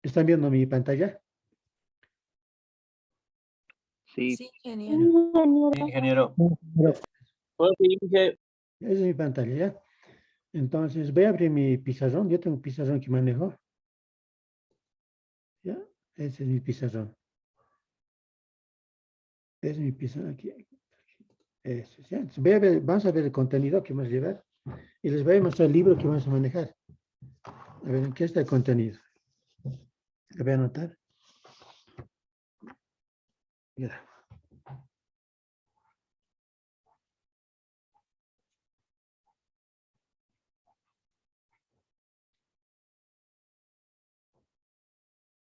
¿Están viendo mi pantalla? Sí, Sí, ingeniero. ingeniero. Bueno, Puedo seguir, Inge? esa es mi pantalla, ¿ya? Entonces, voy a abrir mi pizarrón. Yo tengo un pizarrón que manejo. ¿Ya? Ese es mi pizarrón. Ese es mi pizarrón aquí. Eso, ¿ya? Entonces, vamos a ver el contenido que vamos a llevar y les voy a mostrar el libro que vamos a manejar. A ver, ¿en qué está el contenido? Lo voy a anotar. Ya.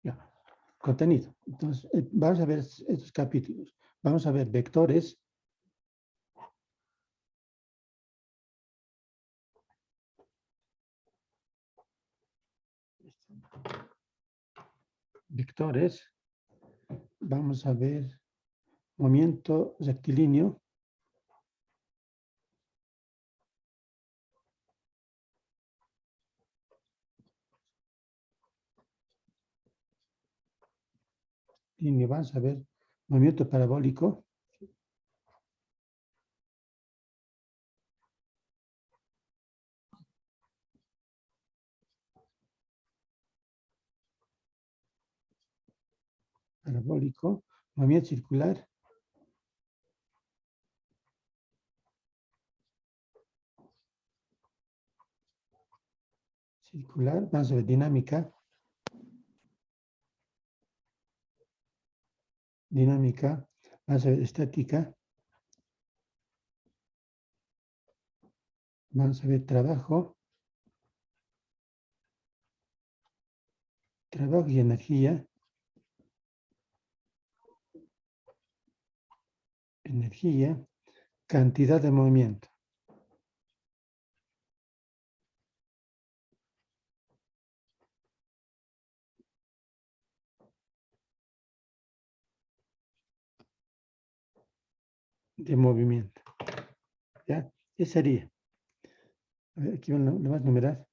Ya. Contenido. Entonces, vamos a ver estos capítulos. Vamos a ver vectores. Vectores. Vamos a ver movimiento rectilíneo. Y vamos a ver movimiento parabólico. Parabólico. Movimiento circular. Circular. Vamos a ver dinámica. Dinámica. Vamos a ver estática. Vamos a ver trabajo. Trabajo y energía. Energía. Cantidad de movimiento. De movimiento. ¿Ya? Ese sería. A ver, aquí lo vas a numerar.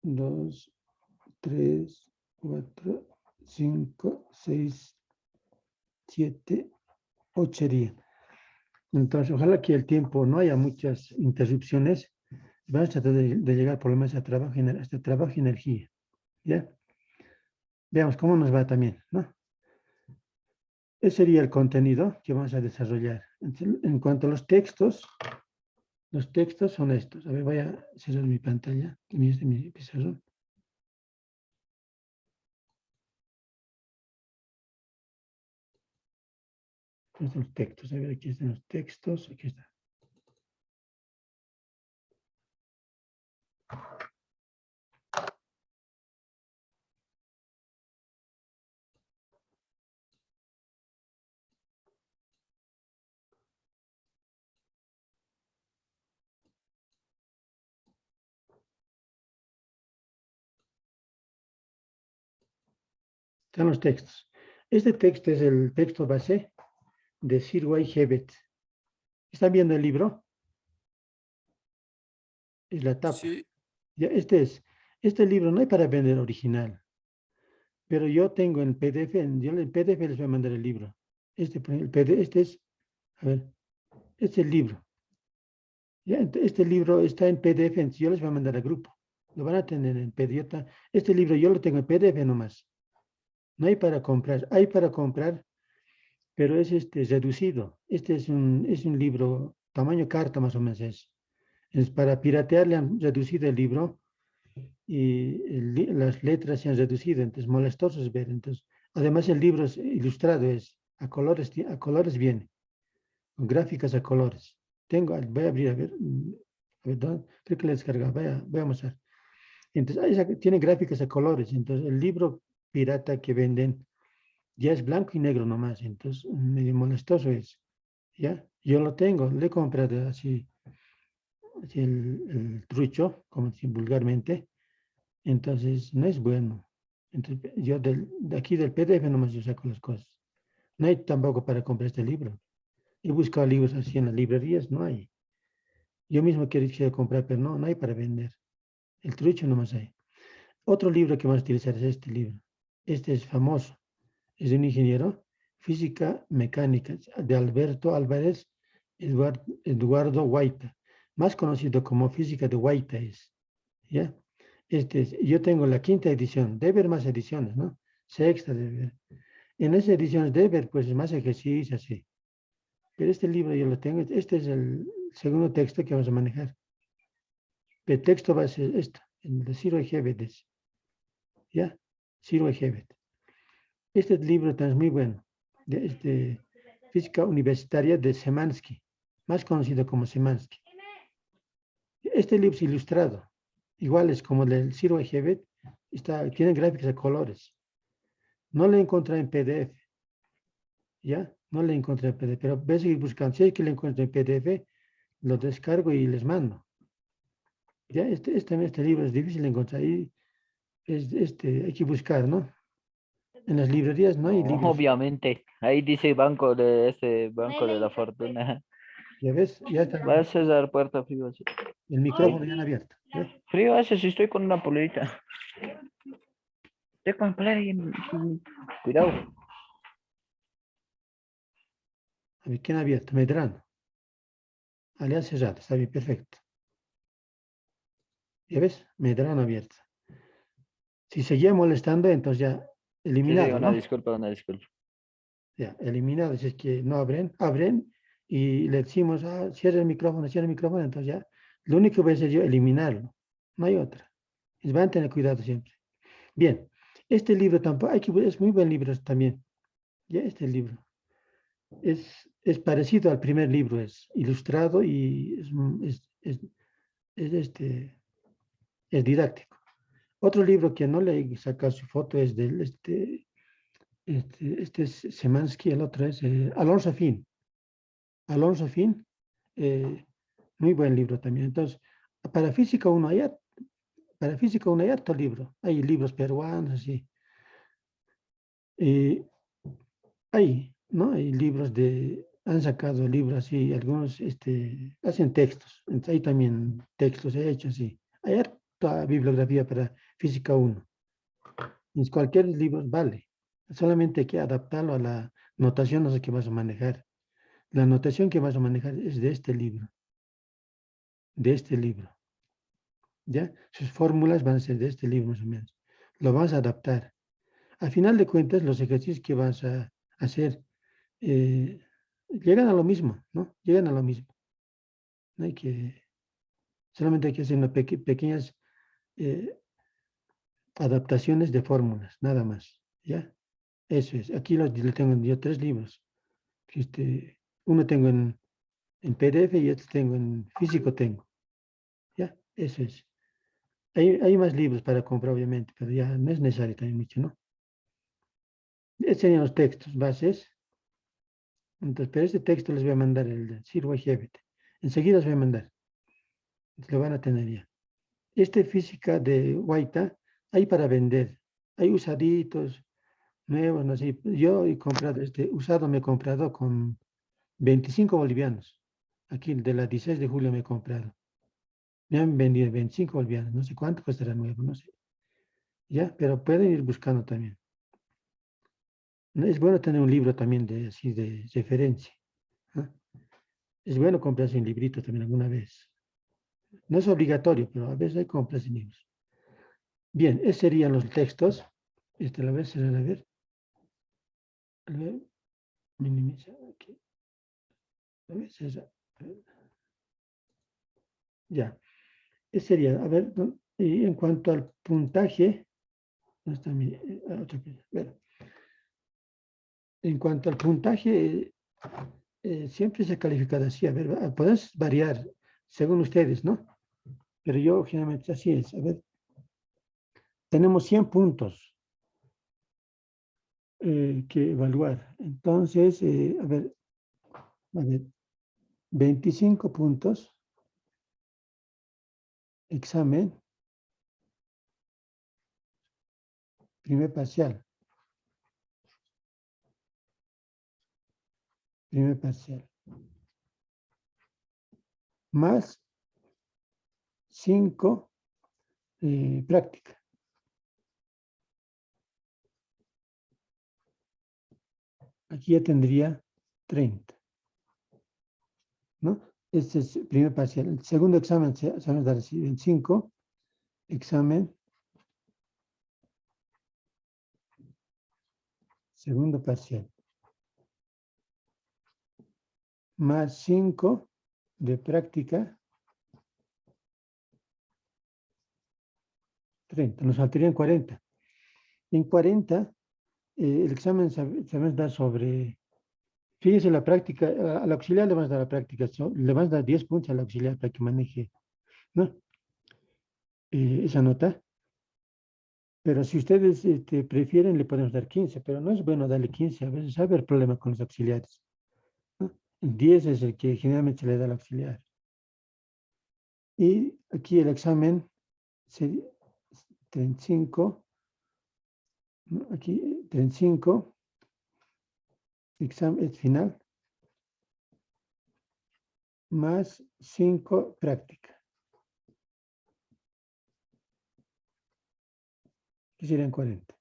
2, 3, 4, 5, 6, 7, 8 sería. Entonces, ojalá que el tiempo no haya muchas interrupciones. Vamos a tratar de llegar por lo menos a trabajo y energía. ¿Ya? Veamos cómo nos va también, ¿no? Ese sería el contenido que vamos a desarrollar. Entonces, en cuanto a los textos son estos. A ver, voy a cerrar mi pantalla, mi pizarrón. Estos son los textos. A ver, aquí están los textos. Aquí está. Están los textos. Este texto es el texto base de Sir Way Hebbett. ¿Están viendo el libro? Es la tapa. Sí. Ya, este libro no hay para vender original, pero yo tengo en PDF, yo en PDF les voy a mandar el libro. Este es, a ver, este es el libro. Ya, este libro está en PDF, yo les voy a mandar al grupo. Lo van a tener en PDF. Este libro yo lo tengo en PDF nomás. No hay para comprar, hay para comprar, pero es reducido. Este es un libro, tamaño carta más o menos es. Es para piratear, le han reducido el libro y las letras se han reducido, entonces molestoso es ver. Entonces, además el libro es ilustrado, es a colores viene, con gráficas a colores. Voy a abrir, a ver, creo que le descarga, voy a mostrar. Entonces, tiene gráficas a colores, entonces el libro pirata que venden ya es blanco y negro nomás, entonces medio molestoso es, ¿ya? Yo lo tengo, le he comprado así el trucho, como decir vulgarmente, entonces no es bueno. Entonces, yo de aquí del PDF nomás yo saco las cosas. No hay tampoco para comprar este libro. He buscado libros así en las librerías, no hay. Yo mismo quisiera comprar, pero no hay para vender. El trucho nomás hay. Otro libro que vamos a utilizar es este libro. Este es famoso. Es de un ingeniero, física mecánica, de Alberto Álvarez Eduardo Guaita, más conocido como Física de Guaita es. ¿Ya? Yo tengo la quinta edición, debe haber más ediciones, ¿no? Sexta debe haber. En esas ediciones debe haber pues más ejercicios, así. Pero este libro yo lo tengo, este es el segundo texto que vamos a manejar. El texto va a ser esto, el de Ciro Ejebet, ¿ya? Ciro Ejebet. Este libro también es muy bueno, de Física Universitaria de Szymanski, más conocido como Szymanski. Este libro es ilustrado, igual es como el del Ciro Ejebet, tiene gráficas a colores. No lo encontré en PDF, ¿ya? No lo encontré en PDF, pero voy a seguir buscando. Si es que lo encuentro en PDF, lo descargo y les mando. Ya, este libro es difícil de encontrar. Hay que buscar, ¿no? En las librerías no hay No, libros. obviamente. Ahí dice banco de Banco de la Fortuna. Ya ves, ya está. Va a César Puerta Frío. Sí. El micrófono ya han abierto. ¿Ya? Frío hace si estoy con una polerita. Estoy con polera y cuidado. A ver, ¿quién ha abierto? Medrano. Alianza cerrada, está bien, perfecto. ¿Ya ves? Medrano abierto. Si seguía molestando, entonces ya Sí, eliminado, una ¿no? disculpa, una disculpa. Ya, eliminado. Si es que no abren y le decimos, cierra el micrófono, entonces ya. Lo único que voy a hacer yo, eliminarlo. No hay otra. Y van a tener cuidado siempre. Bien, este libro tampoco, es muy buen libro también. Ya, este libro. Es parecido al primer libro, es ilustrado y es didáctico. Otro libro que no le he sacado su foto es del este es Szymanski, el otro es Alonso Fin. Alonso Fin, muy buen libro también. Entonces, para física uno hay, harto libro. Hay libros peruanos, así. ¿No? Hay libros han sacado libros así, algunos hacen textos. Entonces, hay también textos hechos así. Hay harta bibliografía para física uno. Y cualquier libro vale. Solamente hay que adaptarlo a la notación no sé qué vas a manejar. La notación que vas a manejar es de este libro. De este libro. ¿Ya? Sus fórmulas van a ser de este libro más o menos. Lo vas a adaptar. Al final de cuentas, los ejercicios que vas a hacer llegan a lo mismo, ¿no? Llegan a lo mismo. No hay que, solamente hay que hacer pequeñas eh, adaptaciones de fórmulas, nada más. ¿Ya? Eso es. Aquí le tengo yo 3 libros. Uno tengo en PDF y otro tengo en físico tengo. ¿Ya? Eso es. Hay más libros para comprar, obviamente, pero ya no es necesario también mucho, ¿no? Estos serían los textos bases. Entonces, pero este texto les voy a mandar el de Sir Wajebet. Enseguida les voy a mandar. Lo van a tener ya. Física de Guaita hay para vender. Hay usaditos, nuevos, no sé. Yo he comprado usado, me he comprado con 25 bolivianos. Aquí de la 16 de julio me he comprado. Me han vendido 25 bolivianos. No sé cuánto costará nuevo, no sé. Ya, pero pueden ir buscando también. Es bueno tener un libro también así de referencia. ¿Ah? Es bueno comprarse un librito también alguna vez. No es obligatorio, pero a veces hay compras de libros. Bien, esos serían los textos. La vez será a ver. A ver, minimizar aquí. A ver, a ver. Ya. Ese sería, a ver, y en cuanto al puntaje, ¿dónde está a ver. En cuanto al puntaje, siempre se ha calificado así. A ver, puedes variar según ustedes, ¿no? Pero yo generalmente así es. A ver, tenemos 100 puntos que evaluar. Entonces, a ver, 25 puntos, examen, primer parcial, más 5 práctica. Aquí ya tendría 30. ¿No? Este es el primer parcial. El segundo examen se va a dar así, 25. Examen. Segundo parcial. Más 5 de práctica. 30. Nos faltarían 40. En 40, el examen se va a dar sobre... Fíjese la práctica, al auxiliar le vas a dar la práctica, le vas a dar 10 puntos al auxiliar para que maneje, ¿no? Esa nota. Pero si ustedes prefieren, le podemos dar 15, pero no es bueno darle 15, a veces va a haber problema con los auxiliares, ¿no? El 10 es el que generalmente se le da al auxiliar. Y aquí el examen sería 35, ¿no? Aquí 35, examen final, más 5 práctica. Que serían 40.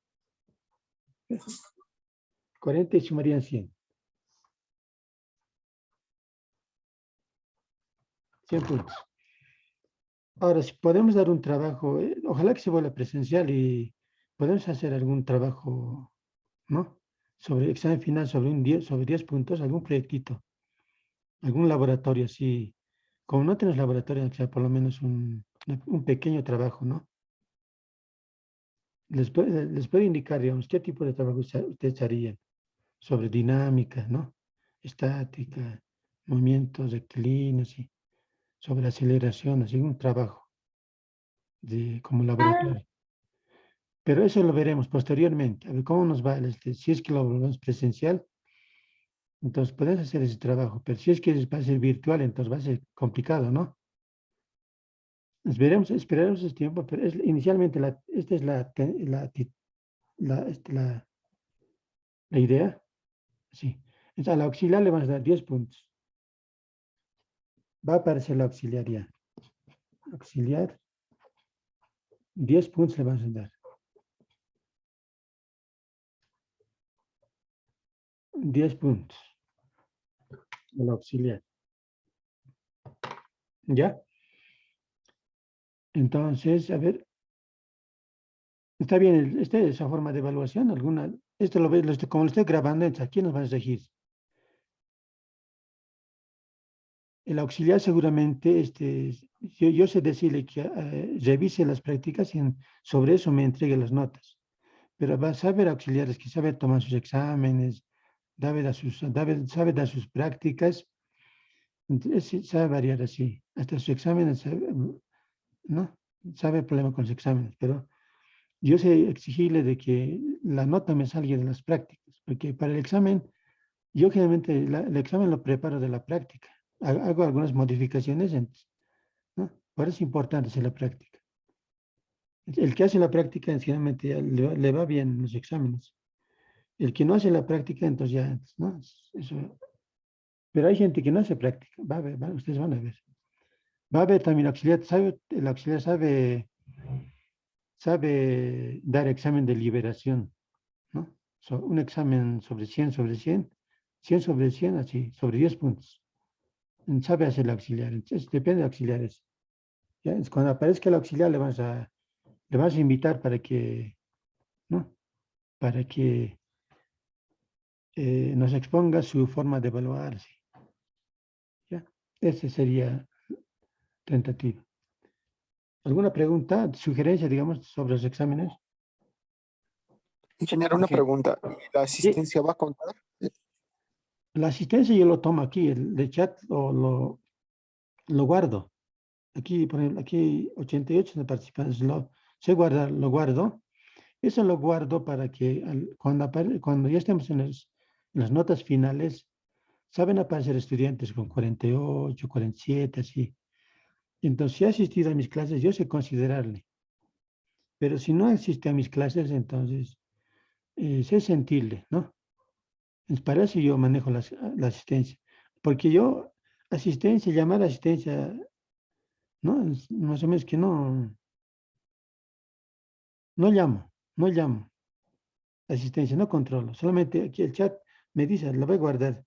40 y sumarían 100. 100 puntos. Ahora, si podemos dar un trabajo, ojalá que se vuelva presencial y podemos hacer algún trabajo, ¿no? Sobre examen final, sobre 10 puntos, algún proyectito, algún laboratorio así. Como no tenemos laboratorio, que sea por lo menos un pequeño trabajo, ¿no? Les puedo indicar, digamos, qué tipo de trabajo ustedes harían sobre dinámica, ¿no? Estática, movimientos rectilíneos, y sobre aceleración, así un trabajo como laboratorio. Pero eso lo veremos posteriormente, a ver cómo nos va, si es que lo volvemos presencial, entonces podemos hacer ese trabajo, pero si es que va a ser virtual, entonces va a ser complicado, ¿no? Esperaremos ese tiempo, pero inicialmente esta es la idea, sí. Entonces, al auxiliar le vamos a dar 10 puntos. Va a aparecer la auxiliaria. Auxiliar, 10 puntos le vamos a dar. 10 puntos. El auxiliar. ¿Ya? Entonces, a ver, está bien, esa forma de evaluación, esto lo ves, como lo estoy grabando, entonces aquí nos va a regir. El auxiliar seguramente, yo sé decirle que revise las prácticas y sobre eso me entregue las notas. Pero va a saber auxiliares que sabe tomar sus exámenes, sabe dar sus prácticas, entonces, sabe variar así. Hasta sus exámenes, ¿no? Sabe el problema con los exámenes, pero yo sé exigirle de que la nota me salga de las prácticas, porque para el examen, yo generalmente el examen lo preparo de la práctica. Hago algunas modificaciones, ¿no? Por eso es importante hacer la práctica. El que hace la práctica, generalmente le va bien en los exámenes. El que no hace la práctica, entonces ya, ¿no? Eso. Pero hay gente que no hace práctica. Va a ver, ustedes van a ver. Va a ver también el auxiliar sabe dar examen de liberación, ¿no? Un examen sobre 100 sobre 100, 100 sobre 100, así, sobre 10 puntos. Sabe hacer el auxiliar. Entonces, depende de auxiliares. ¿Ya? Cuando aparezca el auxiliar, le vas a invitar para que, ¿no? Para que nos exponga su forma de evaluarse. ¿Ya? Ese sería tentativo. ¿Alguna pregunta, sugerencia, digamos, sobre los exámenes? Ingeniero, una pregunta. ¿La asistencia va a contar? La asistencia yo lo tomo aquí, el de chat lo guardo. Aquí, por ejemplo, aquí 88 de participantes, sé guardar, lo guardo. Eso lo guardo para que cuando ya estemos en las notas finales, saben aparecer estudiantes con 48, 47, así. Entonces, si ha asistido a mis clases, yo sé considerarle. Pero si no asiste a mis clases, entonces sé sentirle, ¿no? Es para eso yo manejo la asistencia. Porque yo, llamar asistencia, ¿no? Más o menos que no, No llamo, no llamo. Asistencia, no controlo. Solamente aquí el chat me dice, lo voy a guardar.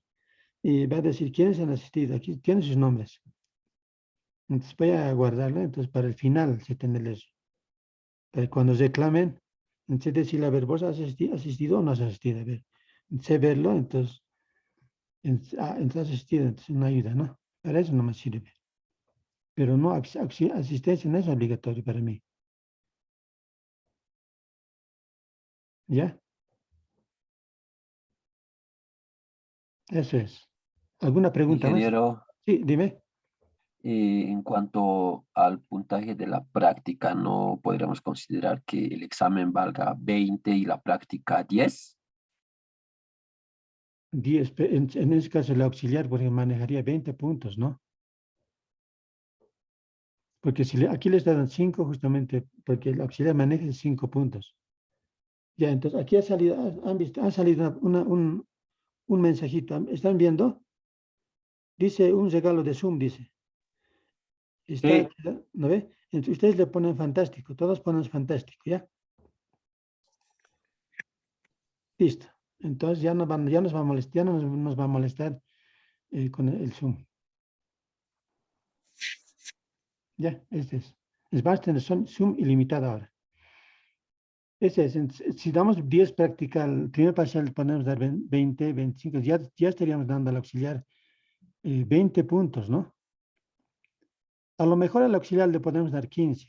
Y va a decir quiénes han asistido. Aquí tienen sus nombres. Entonces voy a guardarlo. Entonces para el final se tiene eso. Para cuando reclamen, entonces decirle, a ver, vos has asistido o no has asistido. A ver, sé verlo, entonces, entonces has asistido, entonces no ayuda, ¿no? Para eso no me sirve. Pero no, asistencia no es obligatorio para mí. ¿Ya? Eso es. ¿Alguna pregunta más? Ingeniero, Sí, dime. en cuanto al puntaje de la práctica, ¿no podríamos considerar que el examen valga 20 y la práctica 10? 10, en ese caso el auxiliar porque manejaría 20 puntos, ¿no? Porque si aquí les dan 5 justamente porque el auxiliar maneja 5 puntos. Ya, entonces aquí ha salido, han visto, ha salido un mensajito. ¿Están viendo? Dice un regalo de Zoom, dice. Está, Sí. ¿no ve? Entonces ustedes le ponen fantástico, todos ponen fantástico, ¿ya? Listo. Entonces ya, ya nos va a molestar, ya no nos va a molestar con el Zoom. Ya, este es. Va a tener Zoom ilimitado ahora. Ese es. Si damos 10 práctica, el primer parcial podemos dar 20, 25, ya estaríamos dando al auxiliar 20 puntos, ¿no? A lo mejor al auxiliar le podemos dar 15.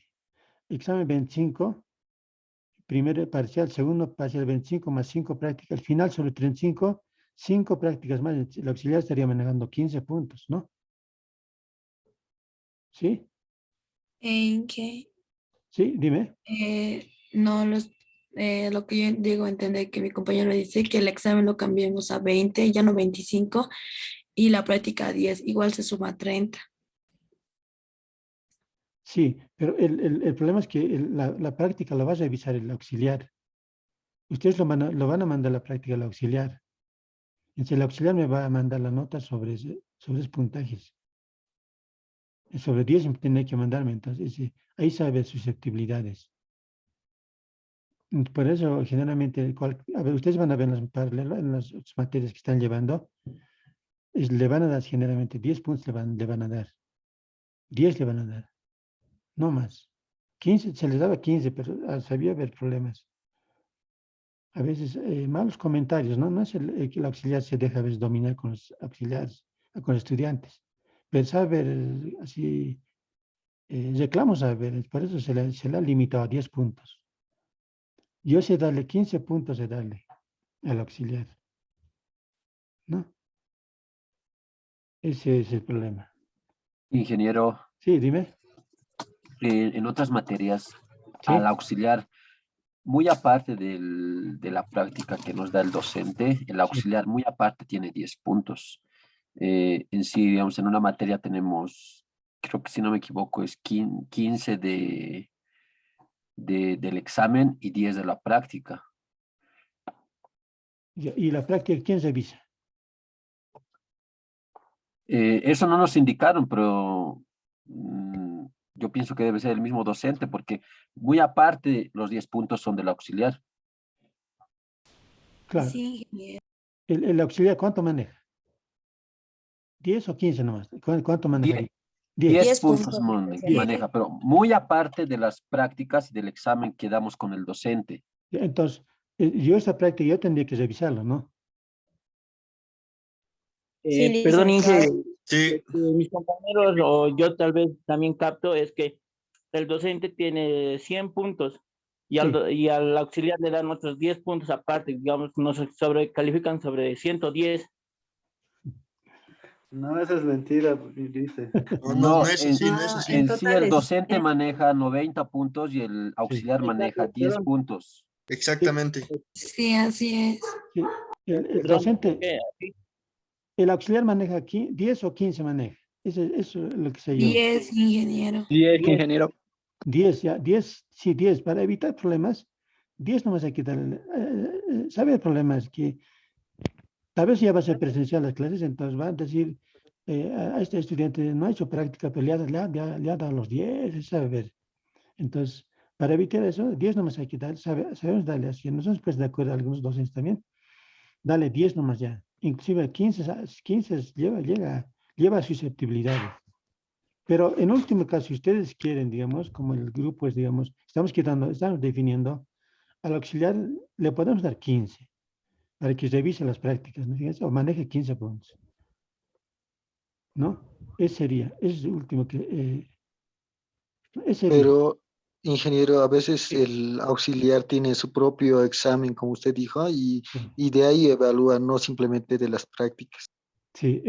Examen 25, primer parcial, segundo parcial 25 más 5 prácticas. Al final sobre 35, 5 prácticas más. El auxiliar estaría manejando 15 puntos, ¿no? ¿Sí? ¿En qué? Sí, dime. No, lo que yo digo entender que mi compañero dice que el examen lo cambiemos a 20, ya no 25, y la práctica a 10, igual se suma a 30. Sí, pero el problema es que la práctica la va a revisar el auxiliar. Ustedes lo van a mandar la práctica al auxiliar. Entonces el auxiliar me va a mandar la nota sobre esos puntajes. Sobre 10 tiene que mandarme, entonces ahí sabe susceptibilidades. Por eso generalmente, a ver, ustedes van a ver en las materias que están llevando, le van a dar generalmente 10 puntos, le van a dar. 10 le van a dar, no más. 15, se les daba 15, pero sabía haber problemas. A veces malos comentarios, ¿no? No es que el auxiliar se deja a veces dominar con los auxiliares, con los estudiantes. Pero saber así, reclamos a ver, por eso se le ha limitado a 10 puntos. Yo sé darle 15 puntos de darle al auxiliar, ¿no? Ese es el problema. Ingeniero, Sí, dime. en otras materias, Sí. al auxiliar, muy aparte de la práctica que nos da el docente, el auxiliar muy aparte tiene 10 puntos. En sí, digamos, en una materia tenemos, creo que si no me equivoco, es 15 del examen y 10 de la práctica. Y la práctica, ¿quién revisa? Eso no nos indicaron, pero yo pienso que debe ser el mismo docente, porque muy aparte los 10 puntos son del auxiliar. Claro. Sí, ingeniero. El auxiliar, ¿cuánto maneja? ¿10 o 15 nomás? ¿Cuánto manejaría? 10. 10 10 puntos puntos. maneja, pero muy aparte de las prácticas y del examen que damos con el docente. Entonces, yo esta práctica yo tendría que revisarlo, ¿no? Sí, Perdón, Inge, licenciado. Sí, mis compañeros o yo tal vez también capto es que el docente tiene 100 puntos y y al auxiliar le dan otros 10 puntos aparte, digamos, nos sobrecalifican sobre 110. No, esa es mentira, dice. no es así, no es así. En sí el docente maneja 90 puntos y el auxiliar maneja 10 Perdón, puntos. Exactamente. Sí, así es. Sí. El perdón, docente, sí, el auxiliar maneja aquí 10 o 15 maneja. Eso es lo que sé yo. 10, ingeniero. 10, ingeniero. 10, ya, 10, sí, 10. Para evitar problemas, 10 nomás hay que darle. ¿Sabe el problema? Es que tal vez ya va a ser presencial las clases, entonces va a decir a este estudiante no ha hecho práctica, pero le ha dado los 10, sabe ver. Entonces, Para evitar eso, 10 nomás hay que dar, sabemos darle así. Nosotros, pues, de acuerdo a algunos docentes también, dale 10 nomás ya. Inclusive 15 lleva susceptibilidades. Pero en último caso, si ustedes quieren, digamos, como el grupo es, digamos, estamos definiendo, al auxiliar le podemos dar 15 para que revise las prácticas, ¿no? Fíjense, o maneje 15 puntos. ¿No? Ese es el último que... ese sería. Pero, ingeniero, a veces el auxiliar tiene su propio examen, como usted dijo, Sí. y de ahí evalúa, no simplemente de las prácticas. Sí,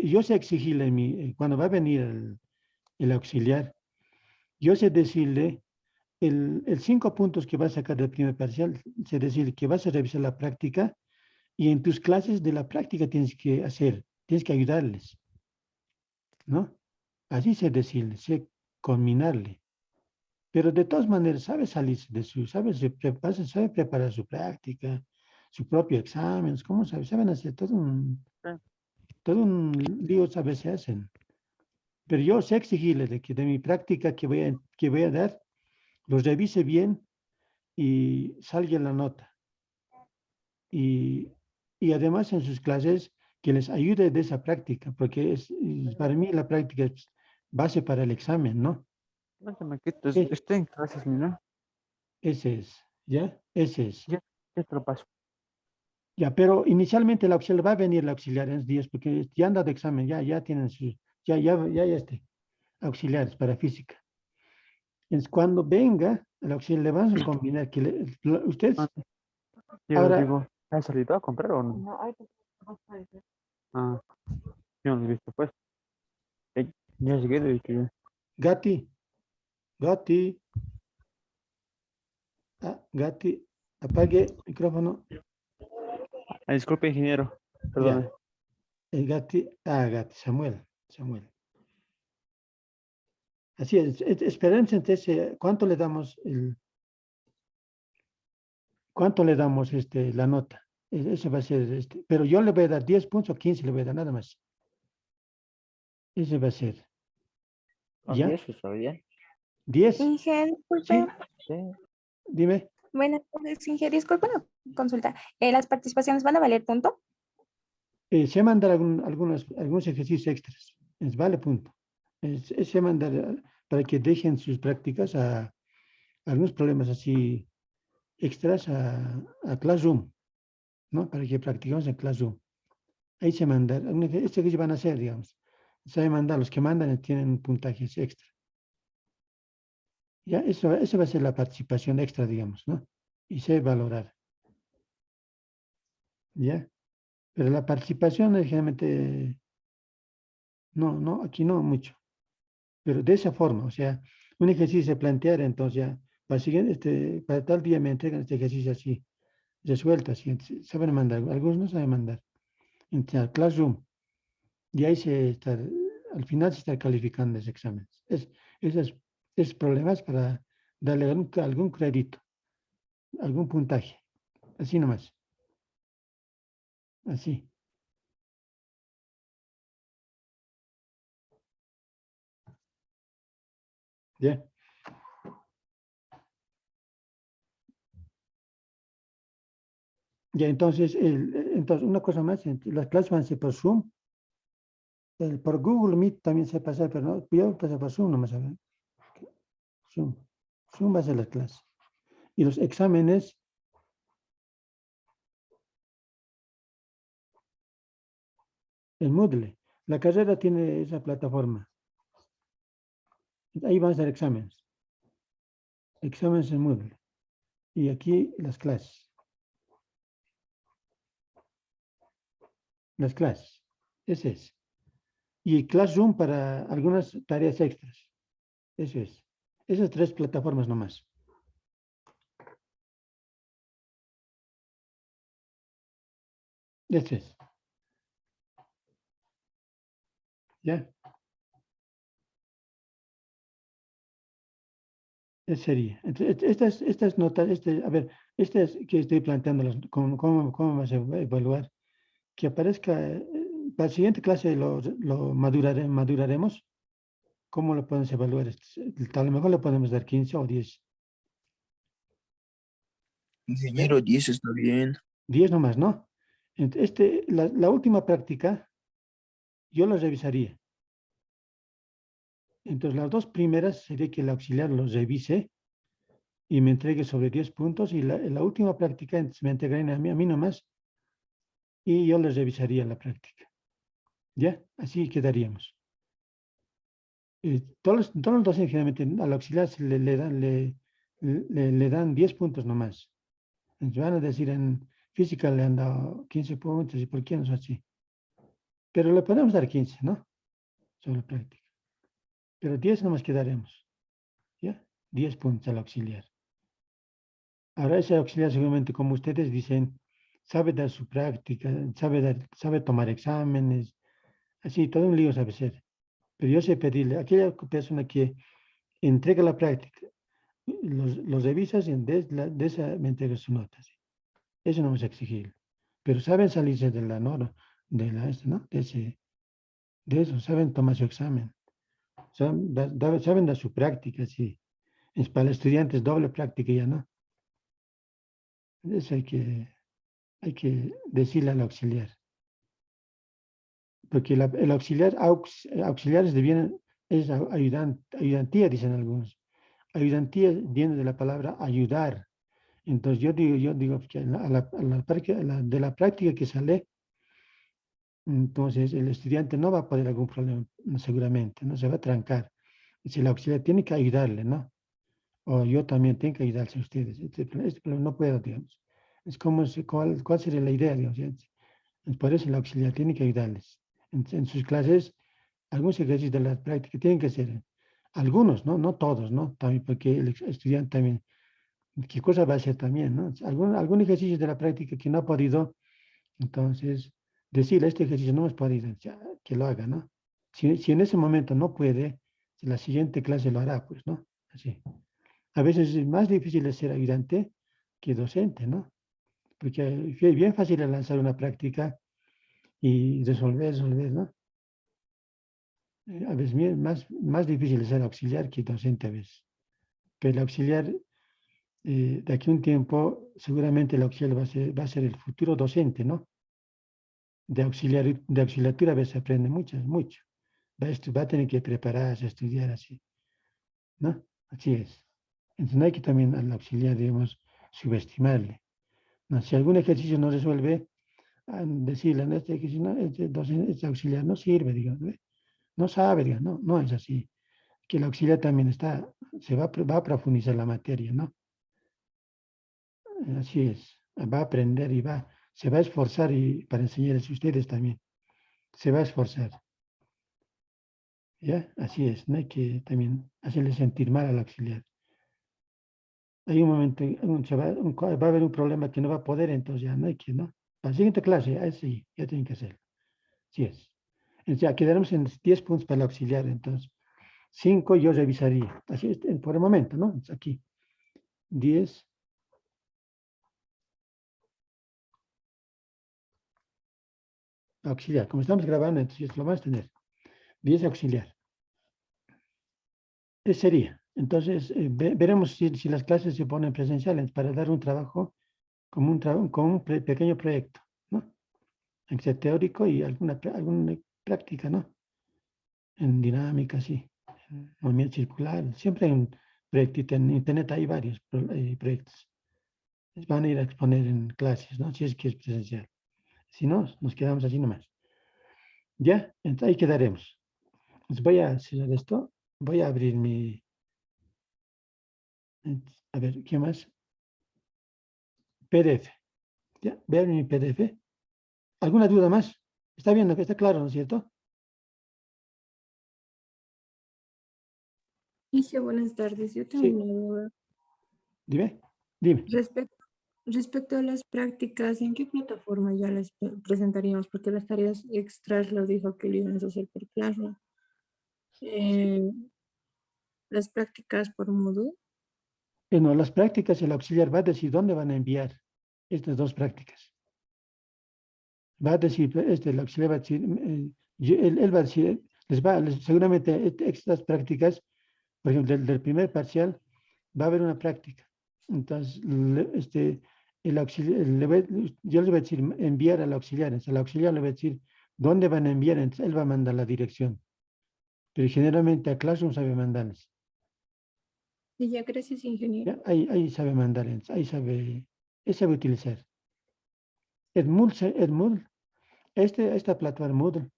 yo sé exigirle cuando va a venir el auxiliar, yo sé decirle el 5 puntos que va a sacar del primer parcial, sé decir que vas a revisar la práctica y en tus clases de la práctica tienes que ayudarles, ¿no? Así sé decirle, sé combinarle. Pero de todas maneras sabe salirse sabe preparar su práctica, su propio examen, ¿cómo sabe? Saben hacer todo un lío, a veces hacen. Pero yo sé exigirle de que de mi práctica que voy a dar, los revise bien y salga la nota. Y además en sus clases que les ayude de esa práctica, porque para mí la práctica es base para el examen, ¿no? No te me quites, Sí. estoy en clases, mira. Ese es, ¿ya? Ese es. Ya te lo paso. Ya, pero inicialmente el auxiliar va a venir el auxiliar en 10 porque ya han dado examen, ya tienen ya auxiliares para física. Entonces, cuando venga el auxiliar, le vamos a combinar ustedes, Ah, Yo ahora, digo, ¿has salido a comprar o no? Ah, yo no lo he visto, pues. Ya llegué de que Gati, Gati, apague micrófono, disculpe, ingeniero. ya, Perdón. Gati, Samuel. Así es, espérense, entonces, ¿cuánto le damos la nota? Eso va a ser, pero yo le voy a dar 10 puntos o 15 le voy a dar nada más. Ese va a ser. ¿Ya? Está bien. 10. Inge, Sí, disculpe. Sí. dime. Buenas tardes, Inge. Disculpe una consulta. ¿Las participaciones van a valer punto? Se mandan algunos ejercicios extras. Vale, punto. Se mandan para que dejen sus prácticas a algunos problemas así extras a Classroom, ¿no? Para que practicamos en Classroom. Ahí se mandan, esto que van a hacer, digamos. Se mandan, los que mandan tienen puntajes extra. Ya, eso va a ser la participación extra, digamos, ¿no? Y se valorar. ¿Ya? Pero la participación generalmente, no, aquí no mucho. Pero de esa forma, o sea, un ejercicio de plantear, entonces ya, para tal día me entregan este ejercicio así, resuelto, así, saben mandar, algunos no saben mandar. Entonces, al Classroom, y ahí al final se está calificando ese examen. Esos problemas para darle algún crédito, algún puntaje, así nomás, así. ¿Ya? Ya, entonces, una cosa más, las clases van a ser por Zoom, por Google Meet también se pasa, pero no, yo voy a pasar por Zoom nomás, a ver. Zoom. Zoom va a ser las clases. Y los exámenes, en Moodle. La carrera tiene esa plataforma. Ahí van a ser exámenes. Exámenes en Moodle. Y aquí las clases. Las clases. Ese es. Y Classroom para algunas tareas extras. Eso es. Esas 3 plataformas nomás. Eso es. ¿Ya? Ese sería. Entonces, estas notas, a ver, estas que estoy planteando, ¿cómo vamos a evaluar? Que aparezca, para la siguiente clase lo maduraremos. ¿Cómo lo podemos evaluar? A lo mejor le podemos dar 15 o 10. Ingeniero, 10 está bien. 10 nomás, ¿no? La última práctica, yo la revisaría. Entonces, las dos primeras sería que el auxiliar los revise y me entregue sobre 10 puntos, y la última práctica entonces, me entregarían a mí nomás, y yo les revisaría la práctica. ¿Ya? Así quedaríamos. Todos los docentes generalmente al auxiliar le dan 10 puntos nomás. Entonces van a decir en física le han dado 15 puntos, ¿y por qué no es así? Pero le podemos dar 15, ¿no? Sobre la práctica. Pero 10 nomás quedaremos. ¿Ya? 10 puntos al auxiliar. Ahora ese auxiliar seguramente, como ustedes dicen, sabe dar su práctica, sabe tomar exámenes, así, todo un lío sabe ser. Pero yo sé pedirle a aquella persona que entrega la práctica, los revisas y de esa me entrega su nota. ¿Sí? Eso no es exigible. Pero saben salirse de la norma, ¿no? De eso, saben tomar su examen. Saben dar su práctica, sí. Es para los estudiantes doble práctica ya, ¿no? Eso hay que decirle al auxiliar. Porque el auxiliares devienen, es ayudantía, dicen algunos. Ayudantía viene de la palabra ayudar. Entonces yo digo que de la práctica que sale, entonces el estudiante no va a poner algún problema, seguramente, no se va a trancar. Si el auxiliar tiene que ayudarle, ¿no? O yo también tengo que ayudarse a ustedes. Este problema no puedo, digamos. Es como, ¿cuál sería la idea, digamos? Por eso el auxiliar tiene que ayudarles. En sus clases, algunos ejercicios de la práctica tienen que ser, algunos, ¿no? No todos, ¿no? También porque el estudiante también, ¿qué cosa va a hacer también, no? Algún ejercicio de la práctica que no ha podido, entonces, decirle, este ejercicio no has podido, ya, que lo haga, ¿no? Si en ese momento no puede, la siguiente clase lo hará, pues, ¿no? Así. A veces es más difícil ser ayudante que docente, ¿no? Porque es bien fácil lanzar una práctica y resolver, ¿no? A veces más difícil es ser auxiliar que docente a veces. Pero el auxiliar, de aquí a un tiempo, seguramente el auxiliar va a ser el futuro docente, ¿no? De auxiliatura a veces aprende mucho. Va a tener que prepararse, estudiar así, ¿no? Así es. Entonces no hay que también al auxiliar, digamos, subestimarle. ¿No? Si algún ejercicio no resuelve, decirle, este ejercicio, no, este auxiliar no sirve, digamos, no sabe, digamos, no es así. Que el auxiliar también va a profundizar la materia, ¿no? Así es, va a aprender y se va a esforzar para enseñarles a ustedes también. Se va a esforzar. ¿Ya? Así es, no hay que también hacerle sentir mal al auxiliar. Hay un momento, va a haber un problema que no va a poder, entonces ya no hay que, ¿no? La siguiente clase, sí, ya tienen que hacerlo. Así es. Entonces ya quedaremos en 10 puntos para el auxiliar, entonces 5 yo revisaría. Así es, por el momento, ¿no? Aquí. 10. Auxiliar. Como estamos grabando, entonces lo vamos a tener. 10 auxiliar. Ese sería. Entonces, veremos si las clases se ponen presenciales para dar un trabajo como un pequeño proyecto, ¿no? En que sea teórico y alguna práctica, ¿no? En dinámica, sí. En movimiento circular. Siempre hay un proyectito. En internet hay varios proyectos. Van a ir a exponer en clases, ¿no? Si es que es presencial. Si no, nos quedamos así nomás. Ya, entonces ahí quedaremos. Entonces voy a cerrar esto. Voy a abrir a ver, ¿qué más? PDF. Ya, voy a abrir mi PDF. ¿Alguna duda más? ¿Está bien? ¿Está claro, no es cierto? Inicio, buenas tardes. Yo tengo Sí. una duda. Dime. Respecto a las prácticas, ¿en qué plataforma ya las presentaríamos? Porque las tareas extras lo dijo que lo íbamos a hacer por Classroom. Las prácticas por Moodle. Bueno, las prácticas, el auxiliar va a decir dónde van a enviar estas dos prácticas. Va a decir, el auxiliar va a decir, él va a decir, seguramente estas prácticas, por ejemplo, del primer parcial, va a haber una práctica. Entonces, el auxiliar, yo les voy a decir enviar al auxiliar. Entonces, el auxiliar le va a decir dónde van a enviar, entonces él va a mandar la dirección. Pero generalmente a Classroom sabe mandarles. Y ya, gracias, ingeniero. ¿Ya? Ahí sabe mandar, entonces, ahí sabe utilizar. Moodle, esta plataforma Moodle,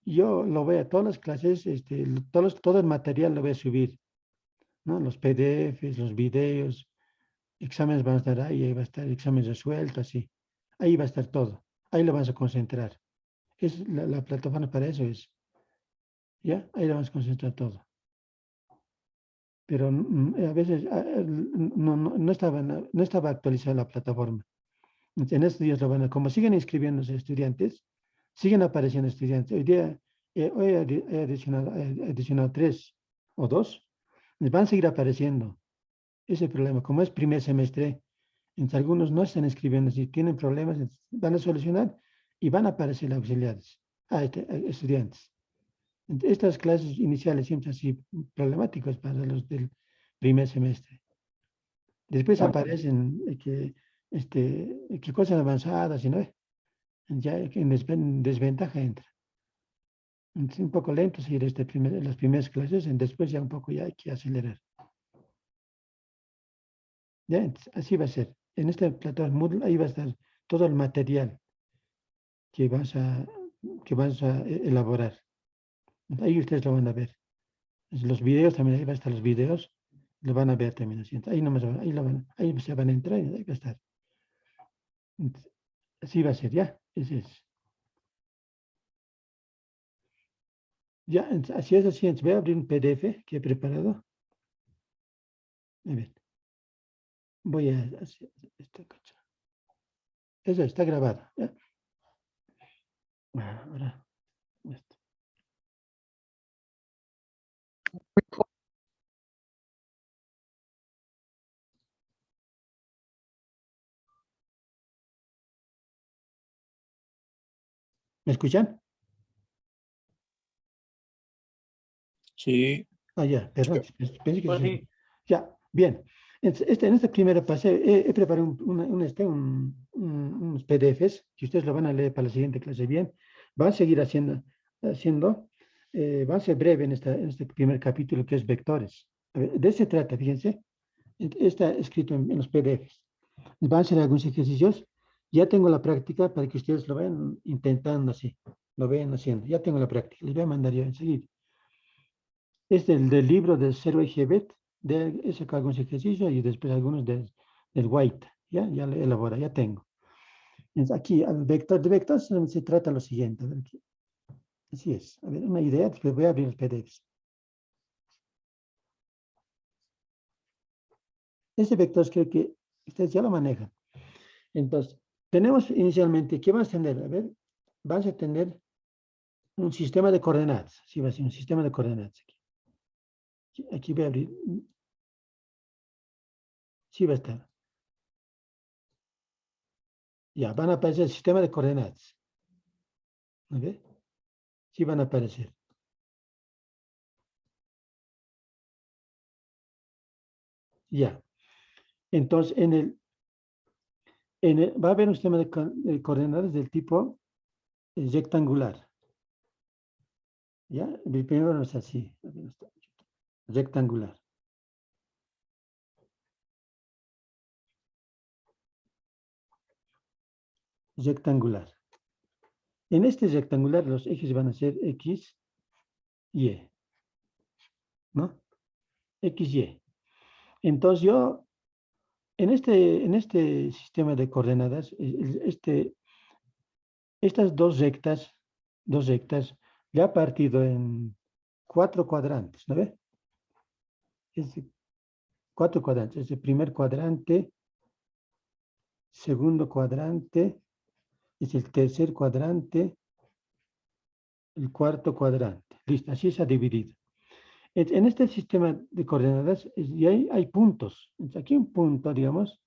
yo lo voy a todas las clases, todo el material lo voy a subir, ¿no? Los PDFs, los videos, exámenes van a estar ahí va a estar exámenes resueltos, así. Ahí va a estar todo. Ahí lo vas a concentrar. Es la plataforma para eso es. ¿Ya? Ahí lo vamos a concentrar todo. Pero a veces no estaba actualizada la plataforma. En estos días como siguen inscribiéndose estudiantes, siguen apareciendo estudiantes. Hoy día hoy he adicionado 3 o 2, van a seguir apareciendo. Ese es el problema. Como es primer semestre, algunos no están inscribiendo, si tienen problemas, van a solucionar y van a aparecer auxiliares, estudiantes. Estas clases iniciales siempre así problemáticas para los del primer semestre. Después aparecen que cosas avanzadas, ¿no? Ya en desventaja entra. Es un poco lento seguir las primeras clases, después ya un poco ya hay que acelerar. Ya, así va a ser. En esta plataforma Moodle ahí va a estar todo el material que vas a elaborar. Ahí ustedes lo van a ver. Los videos también, ahí va a estar los videos, lo van a ver también. Ahí nomás, ahí se van a entrar y ahí va a estar. Así va a ser, ya. Ese es. Ya, así es así. Voy a abrir un PDF que he preparado. A ver. Voy a hacer esta cosa. Eso está grabado. ¿Ya? Ahora, esto. ¿Me escuchan? Sí. Ah, ya, perdón. Pensé que Pues sí. sí. Ya, bien. En esta primera fase he preparado unos PDFs que ustedes lo van a leer para la siguiente clase. Bien, van a seguir haciendo va a ser breve en este primer capítulo que es vectores. A ver, de eso se trata, fíjense. Está escrito en los PDFs. Van a hacer algunos ejercicios. Ya tengo la práctica para que ustedes lo vayan intentando así, lo vayan haciendo. Ya tengo la práctica. Les voy a mandar yo enseguida. Este es el del libro de Zero Gebet, he sacado algunos ejercicios y después algunos del White. Ya lo elabora, ya tengo. Entonces, aquí, al vector de vectores se trata lo siguiente. A ver aquí. Así es. A ver, una idea, después voy a abrir el PDF. Ese vector creo que ustedes ya lo manejan. Entonces, tenemos inicialmente, ¿qué vamos a tener? A ver, vamos a tener un sistema de coordenadas. Sí, va a ser un sistema de coordenadas aquí. Aquí voy a abrir. Sí va a estar. Ya, van a aparecer el sistema de coordenadas. A ver. Sí van a aparecer. Ya. Entonces, va a haber un sistema de coordenadas del tipo rectangular. ¿Ya? El primero es así. Rectangular. Rectangular. En este rectangular los ejes van a ser X, Y. ¿No? X, Y. Entonces yo, en este sistema de coordenadas, estas dos rectas, ya ha partido en 4 cuadrantes, ¿no ve? Es 4 cuadrantes. Es el primer cuadrante, segundo cuadrante, es el tercer cuadrante, el cuarto cuadrante. Listo, así se ha dividido. En este sistema de coordenadas y hay puntos. Entonces, aquí un punto, digamos,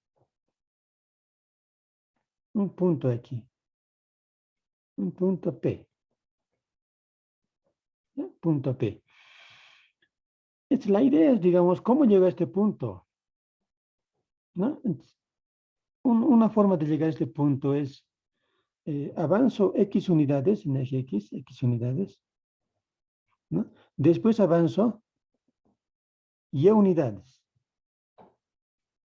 un punto aquí, un punto P. ¿Ya? Punto P. La idea es, digamos, ¿cómo llega a este punto? ¿No? Una forma de llegar a este punto es, avanzo X unidades en eje X unidades, ¿no? Después avanzo Y unidades.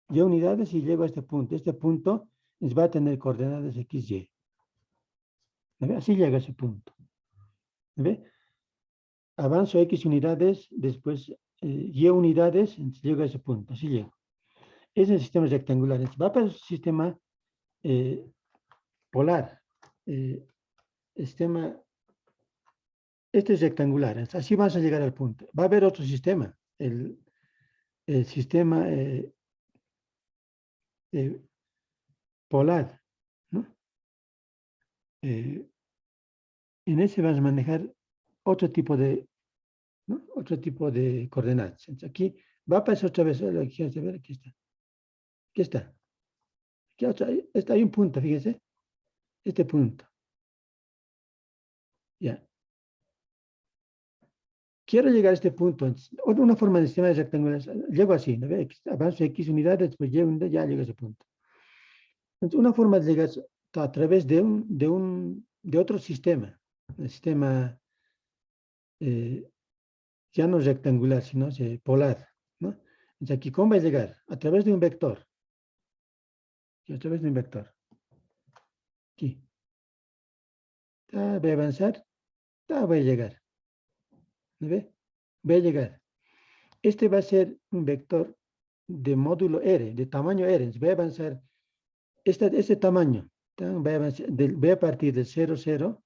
Y unidades y llego a este punto. Este punto va a tener coordenadas X, Y. Así llega a ese punto. ¿Ve? Avanzo X unidades, después Y unidades, llego a ese punto. Así llego. Es el sistema rectangular. Va para el sistema polar. Sistema, este es rectangular. Así vas a llegar al punto. Va a haber otro sistema. El sistema polar, ¿no? En ese vas a manejar otro tipo de, ¿no? Otro tipo de coordenadas. Entonces, aquí va a pasar otra vez. Aquí está. Aquí está. Aquí hay un punto, fíjense. Este punto. Ya. Quiero llegar a este punto. Una forma de sistema rectangular. Llego así, ¿no? Avanzo X unidades, después Y unidades, ya llego a ese punto. Entonces, una forma de llegar a través de otro sistema. El sistema ya no rectangular, sino polar, ¿no? Entonces, aquí, ¿cómo va a llegar? A través de un vector. A través de un vector. Aquí. Voy a avanzar. Voy a llegar. ¿Me ve? Voy a llegar. Este va a ser un vector de módulo R, de tamaño R. Entonces, voy a avanzar este tamaño. Voy a partir de 0, 0.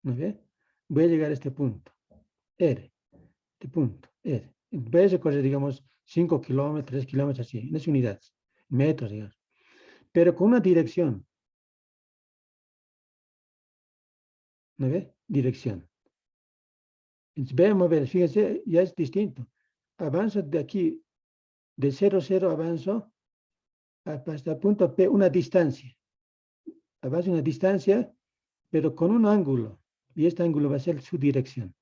¿Me ve? Voy a llegar a este punto. R. Este punto. R. Voy a recorrer, digamos, 5 kilómetros, 3 kilómetros, así, en esas unidades. Metros, digamos. Pero con una dirección. ¿No ve? Dirección. Entonces, voy a mover, fíjense, ya es distinto. Avanzo de aquí, de 0, 0, avanzo hasta el punto P, una distancia. Avanzo una distancia, pero con un ángulo. Y este ángulo va a ser su dirección.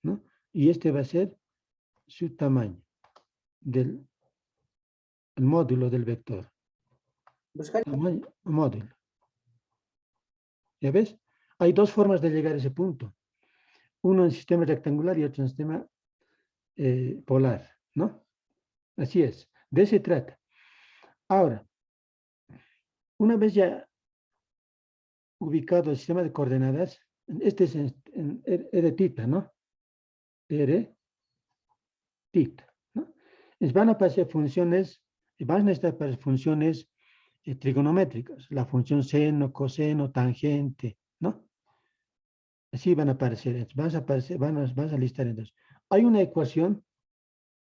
¿No? Y este va a ser su tamaño del el módulo del vector. Tamaño, módulo. ¿Ya ves? Hay dos formas de llegar a ese punto. Uno en sistema rectangular y otro en sistema polar, ¿no? Así es. De eso se trata. Ahora, una vez ya ubicado el sistema de coordenadas, este es en R tita, ¿no? R tita, ¿no? Van a aparecer funciones, van a necesitar funciones trigonométricas, la función seno, coseno, tangente, ¿no? Así van a aparecer, vas a listar entonces. Hay una ecuación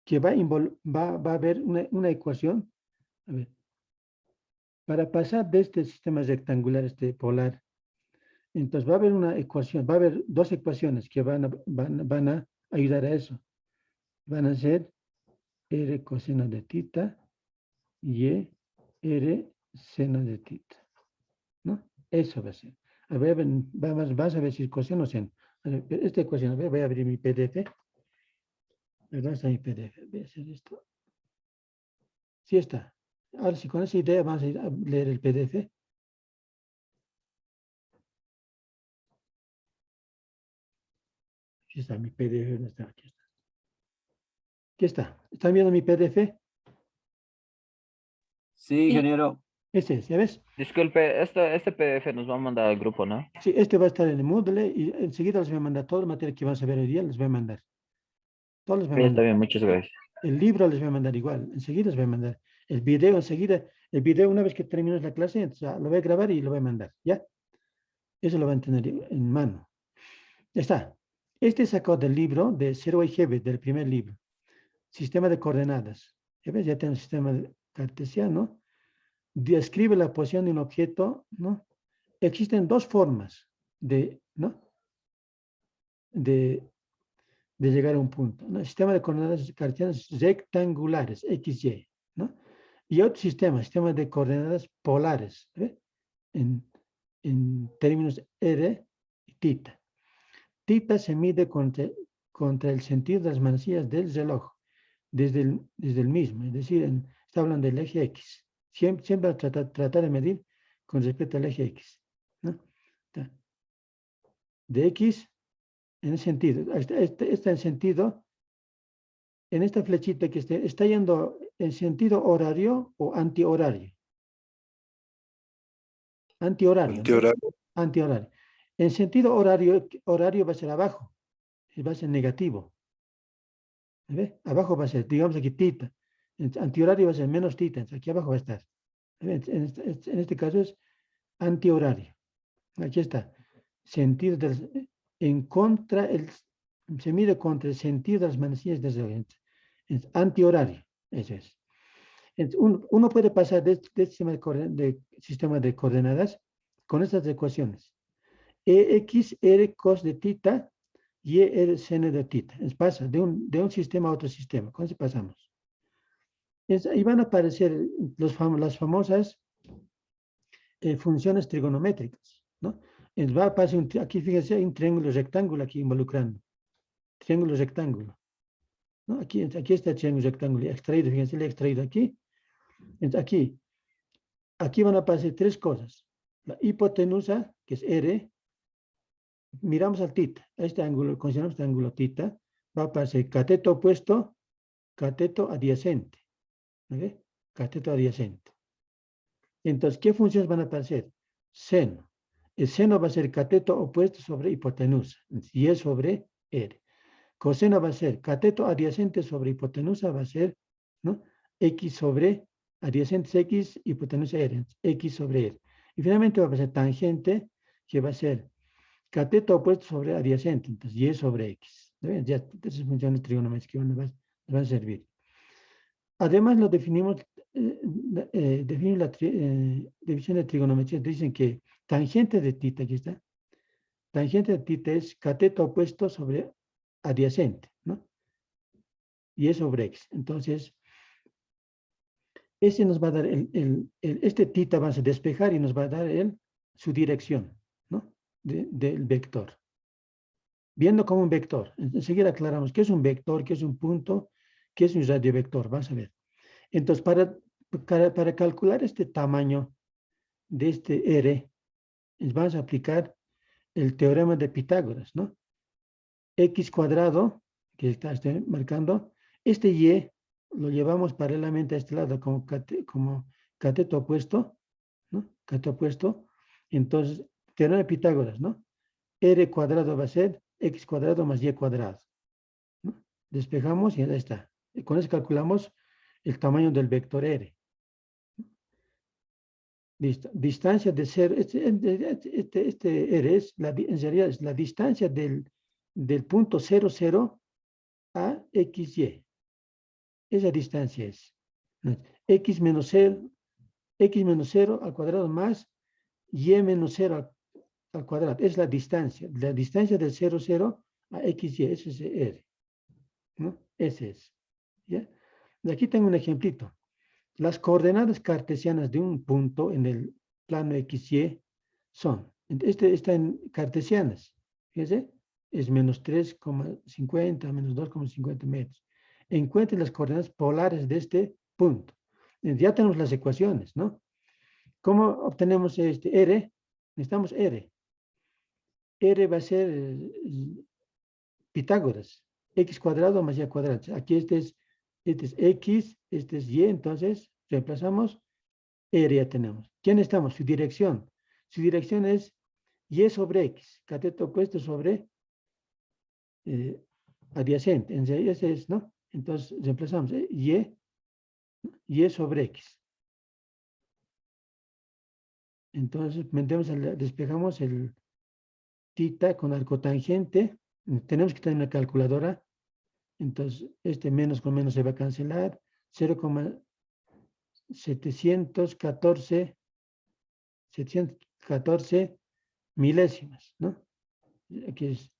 que va a haber una ecuación, a ver, para pasar de este sistema rectangular, este polar, entonces va a haber una ecuación, va a haber dos ecuaciones que van a ayudar a eso. Van a ser R coseno de tita y R seno de tita, ¿no? Eso va a ser. A ver, vas a ver si es coseno o seno. Esta ecuación, a ver, voy a abrir mi PDF. ¿Verdad? Está mi PDF. Voy a hacer esto. Sí está. Ahora, si con esa idea vamos a ir a leer el PDF. Aquí está mi PDF. ¿Dónde está? Aquí está. Aquí está. ¿Están viendo mi PDF? Sí, ingeniero. Este es, ¿ya ves? Disculpe, este PDF nos va a mandar al grupo, ¿no? Sí, este va a estar en el Moodle y enseguida les voy a mandar todo el material que van a ver hoy día, les voy a mandar. Todos les voy a Está mandar. bien, muchas gracias. El libro les voy a mandar igual, enseguida les voy a mandar. El video enseguida, el video una vez que termines la clase, entonces, lo voy a grabar y lo voy a mandar, ¿ya? Eso lo van a tener en mano. Ya está. Este sacado del libro de Zero Hebe, del primer libro. Sistema de coordenadas. ¿Ya ves? Ya tengo el sistema cartesiano. Describe la posición de un objeto, ¿no? Existen dos formas de, ¿no? de llegar a un punto, ¿no? Sistema de coordenadas cartesianas rectangulares, X, Y, ¿no? Y otro sistema de coordenadas polares, ¿ve? En términos R y tita. Tita se mide contra el sentido de las manecillas del reloj. desde el mismo, es decir, está hablando del eje X. Siempre tratar de medir con respecto al eje X, ¿no? De X en el sentido, está en sentido, en esta flechita que está yendo en sentido horario o antihorario. Antihorario. Antihorario. Antihorario. En sentido horario va a ser abajo, va a ser negativo. ¿Ve? Abajo va a ser, digamos aquí, tita. En antihorario va a ser menos tita, aquí abajo va a estar. En este caso es antihorario. Aquí está. Sentido en contra, se mide contra el sentido de las manecillas desde oriente. Es antihorario, eso es. Entonces, uno puede pasar de sistema de coordenadas con estas ecuaciones. EX, R cos de tita, y R seno de tita. Es pasa de un sistema a otro sistema. ¿Cómo se pasamos? Ahí van a aparecer las famosas funciones trigonométricas, ¿no? Va a pasar aquí, fíjense, hay un triángulo rectángulo aquí involucrando. Triángulo rectángulo, ¿no? Aquí está el triángulo rectángulo extraído, fíjense, le he extraído aquí. Entonces, aquí van a pasar tres cosas. La hipotenusa, que es R, miramos al tita, a este ángulo, consideramos este ángulo tita, va a pasar cateto opuesto, cateto adyacente. ¿Okay? Cateto adyacente. Entonces, ¿qué funciones van a aparecer? Seno. El seno va a ser cateto opuesto sobre hipotenusa, y es sobre R. Coseno va a ser cateto adyacente sobre hipotenusa, va a ser, ¿no? X sobre adyacente X, hipotenusa R, X sobre R. Y finalmente va a ser tangente, que va a ser cateto opuesto sobre adyacente, entonces Y sobre X. ¿Ven? Ya esas funciones trigonométricas van a servir. Además, lo definimos, definimos la división de trigonometría. Dicen que tangente de tita, aquí está, tangente de tita es cateto opuesto sobre adyacente, ¿no? Y es sobre X. Entonces, ese nos va a dar, este tita va a despejar y nos va a dar su dirección, ¿no? Del vector. Viendo como un vector. Enseguida aclaramos qué es un vector, qué es un punto, qué es un radiovector. Vamos a ver. Entonces, para calcular este tamaño de este R, vamos a aplicar el teorema de Pitágoras, ¿no? X cuadrado, que estoy marcando, este Y lo llevamos paralelamente a este lado como cateto opuesto, ¿no? Cateto opuesto. Entonces, teorema de Pitágoras, ¿no? R cuadrado va a ser X cuadrado más Y cuadrado, ¿no? Despejamos y ahí está. Y con eso calculamos el tamaño del vector R. Listo. Distancia de 0. Este R es, en realidad es la distancia del punto 0, 0 a XY. Esa distancia es, ¿no? X menos 0 al cuadrado más Y menos 0 al cuadrado. Es la distancia del 0, 0 a XY. Ese es R, ¿no? Ese es. ¿Ya? De aquí tengo un ejemplito. Las coordenadas cartesianas de un punto en el plano XY son, está en cartesianas, fíjense, es menos 3,50, menos 2,50 metros. Encuentren las coordenadas polares de este punto. Ya tenemos las ecuaciones, ¿no? ¿Cómo obtenemos R? Necesitamos R. R va a ser Pitágoras, X cuadrado más Y cuadrado. Aquí este es X, este es Y, entonces reemplazamos, R ya tenemos. ¿Quién estamos? Su dirección. Su dirección es Y sobre X, cateto opuesto sobre adyacente. Ese es, ¿no? Entonces reemplazamos Y sobre X. Entonces despejamos el tita con arcotangente. Tenemos que tener una calculadora. Entonces, menos con menos se va a cancelar. 714 milésimas, ¿no? Aquí es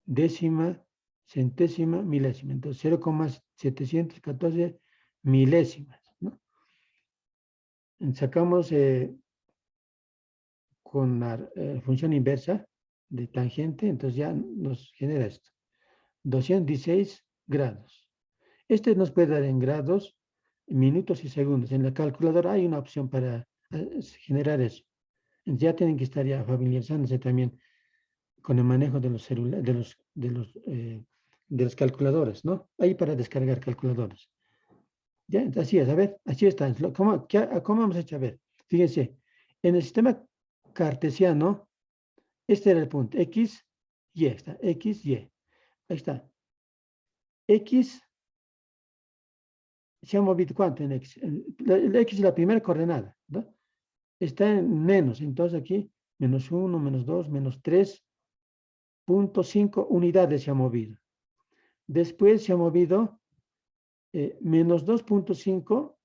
décima, centésima, milésima. Entonces, 0,714 milésimas, ¿no? Sacamos con la función inversa de tangente, entonces ya nos genera esto. 216 grados. Este nos puede dar en grados, minutos y segundos. En la calculadora hay una opción para generar eso. Ya tienen que estar ya familiarizándose también con el manejo de los celulares, de las calculadoras, ¿no? Ahí para descargar calculadoras. Ya, así es, a ver, así está. ¿Cómo hemos hecho? A ver, fíjense, en el sistema cartesiano, este era el punto, X, Y, está, X, Y. Ahí está. X se ha movido ¿cuánto en X? El X es la primera coordenada, ¿no? Está en menos, entonces aquí, menos 1, menos 2, menos 3.5 unidades se ha movido. Después se ha movido menos 2.5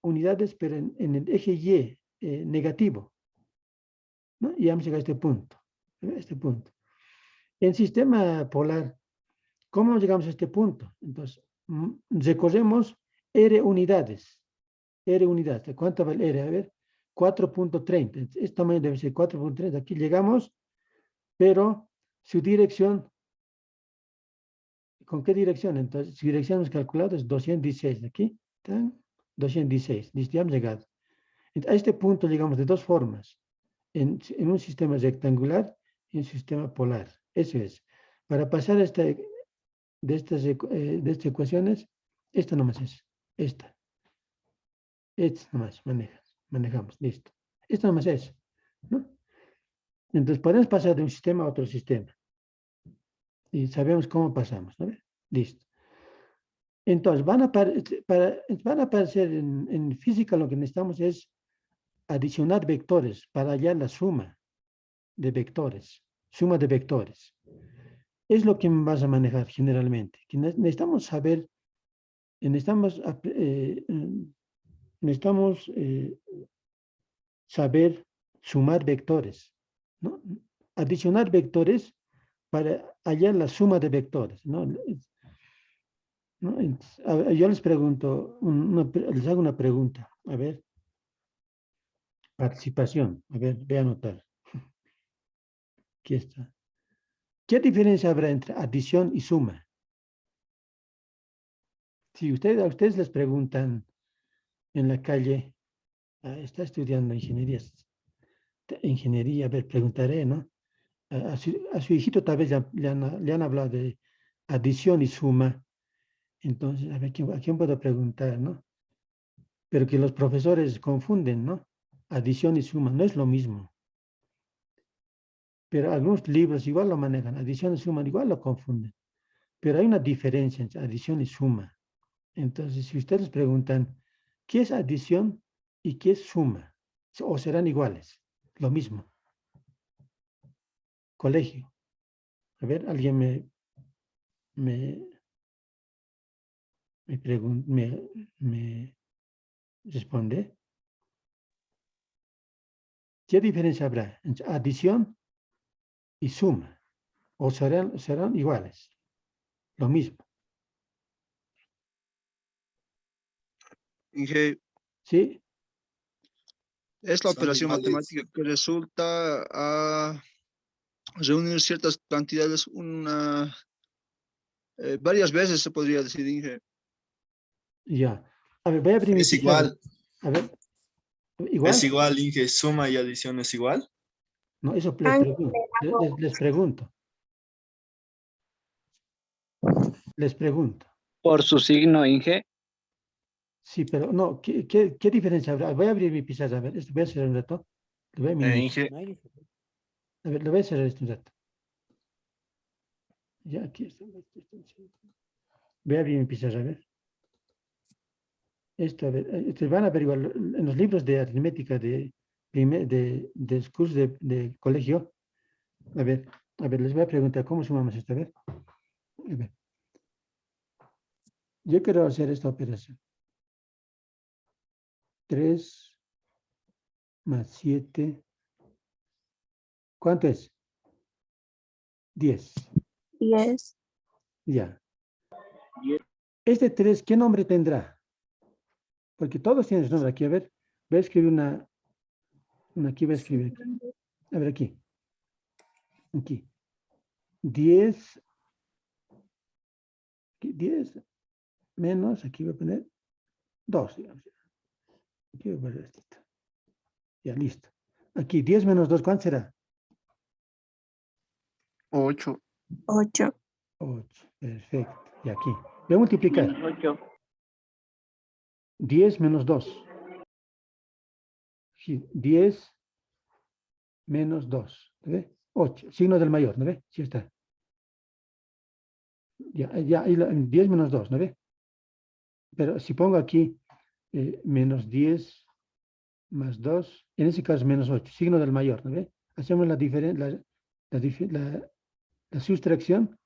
unidades, pero en el eje Y negativo, ¿no? Y hemos llegado a este punto. En sistema polar, ¿cómo llegamos a este punto? Entonces, recorremos R unidades. ¿Cuánto vale R? A ver, 4.30. Este tamaño debe ser 4.30. Aquí llegamos, pero su dirección, ¿con qué dirección? Entonces, su dirección hemos calculado es 216. Aquí están 216. Listo, ya hemos llegado. A este punto llegamos de dos formas. En un sistema rectangular y en un sistema polar. Eso es. Para pasar de estas ecuaciones, esta nomás es. Esta nomás manejamos. Listo. Esta nomás es, ¿no? Entonces podemos pasar de un sistema a otro sistema. Y sabemos cómo pasamos, ¿no? Listo. Entonces, van a aparecer en física, lo que necesitamos es adicionar vectores para hallar la suma de vectores. Suma de vectores. Es lo que vas a manejar generalmente. Necesitamos saber, necesitamos saber sumar vectores, ¿no? Adicionar vectores para hallar la suma de vectores, ¿no? Yo les pregunto, les hago una pregunta. A ver, participación. A ver, voy a anotar. Aquí está. ¿Qué diferencia habrá entre adición y suma? Si a ustedes les preguntan en la calle, está estudiando ingeniería, a ver, preguntaré, ¿no? A su hijito tal vez le han hablado de adición y suma. Entonces, a ver, ¿a quién puedo preguntar, no? Pero que los profesores confunden, ¿no? Adición y suma, no es lo mismo. Pero algunos libros igual lo manejan, adición y suma igual lo confunden. Pero hay una diferencia entre adición y suma. Entonces, si ustedes preguntan, ¿qué es adición y qué es suma? ¿O serán iguales? Lo mismo. Colegio. A ver, alguien me responde. ¿Qué diferencia habrá entre adición y suma? ¿O serán iguales? Lo mismo. Inge, ¿Sí? es la Son operación iguales. matemática que resulta a reunir ciertas cantidades varias veces, se podría decir, Inge. Ya. A ver, voy a abrir mi Es pizarra. igual. A ver. ¿Igual? Es igual, Inge. Suma y adición es igual. No, eso les pregunto. Les pregunto. Por su signo, Inge. Sí, pero no, ¿qué diferencia habrá? Voy a abrir mi pizarra, a ver, voy a cerrar un rato. Lo voy a minimizar. Inge. A ver, lo voy a cerrar un rato. Ya, aquí está. Voy a abrir mi pizarra, a ver. Esto, a ver, van a averiguar en los libros de aritmética de curso de colegio. A ver, les voy a preguntar cómo sumamos esto, a ver. A ver. Yo quiero hacer esta operación. 3 más 7. ¿Cuánto es? 10. 10. Ya. Este 3, ¿qué nombre tendrá? Porque todos tienen su nombre. Aquí, a ver, voy a escribir aquí voy a escribir. A ver, aquí. Aquí. 10. 10. menos, aquí voy a poner 2, digamos. Aquí voy a poner esto. Ya, listo. Aquí 10 menos 2, ¿cuánto será? 8. 8. 8, perfecto. Y aquí, voy a multiplicar. 8. 10 menos 2. Sí, 10 menos 2. ¿No ve? 8, signo del mayor, ¿no ve? Sí está. Ya, 10 menos 2, ¿no ve? Pero si pongo aquí menos 10 más 2, en ese caso menos 8, signo del mayor, ¿no ve? Hacemos la sustracción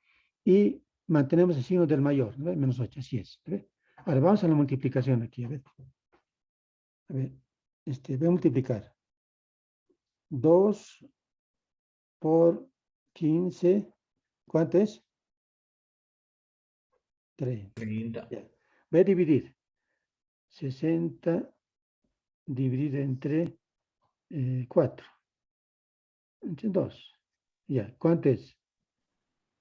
y mantenemos el signo del mayor, ¿no ve? Menos 8, así es, ¿no ve? Ahora vamos a la multiplicación aquí, a ver. A ver, voy a multiplicar. 2 por 15, ¿cuánto es? 30. 30. Ya. Voy a dividir. 60 dividido entre 4. Entre 2. Ya, ¿cuánto es?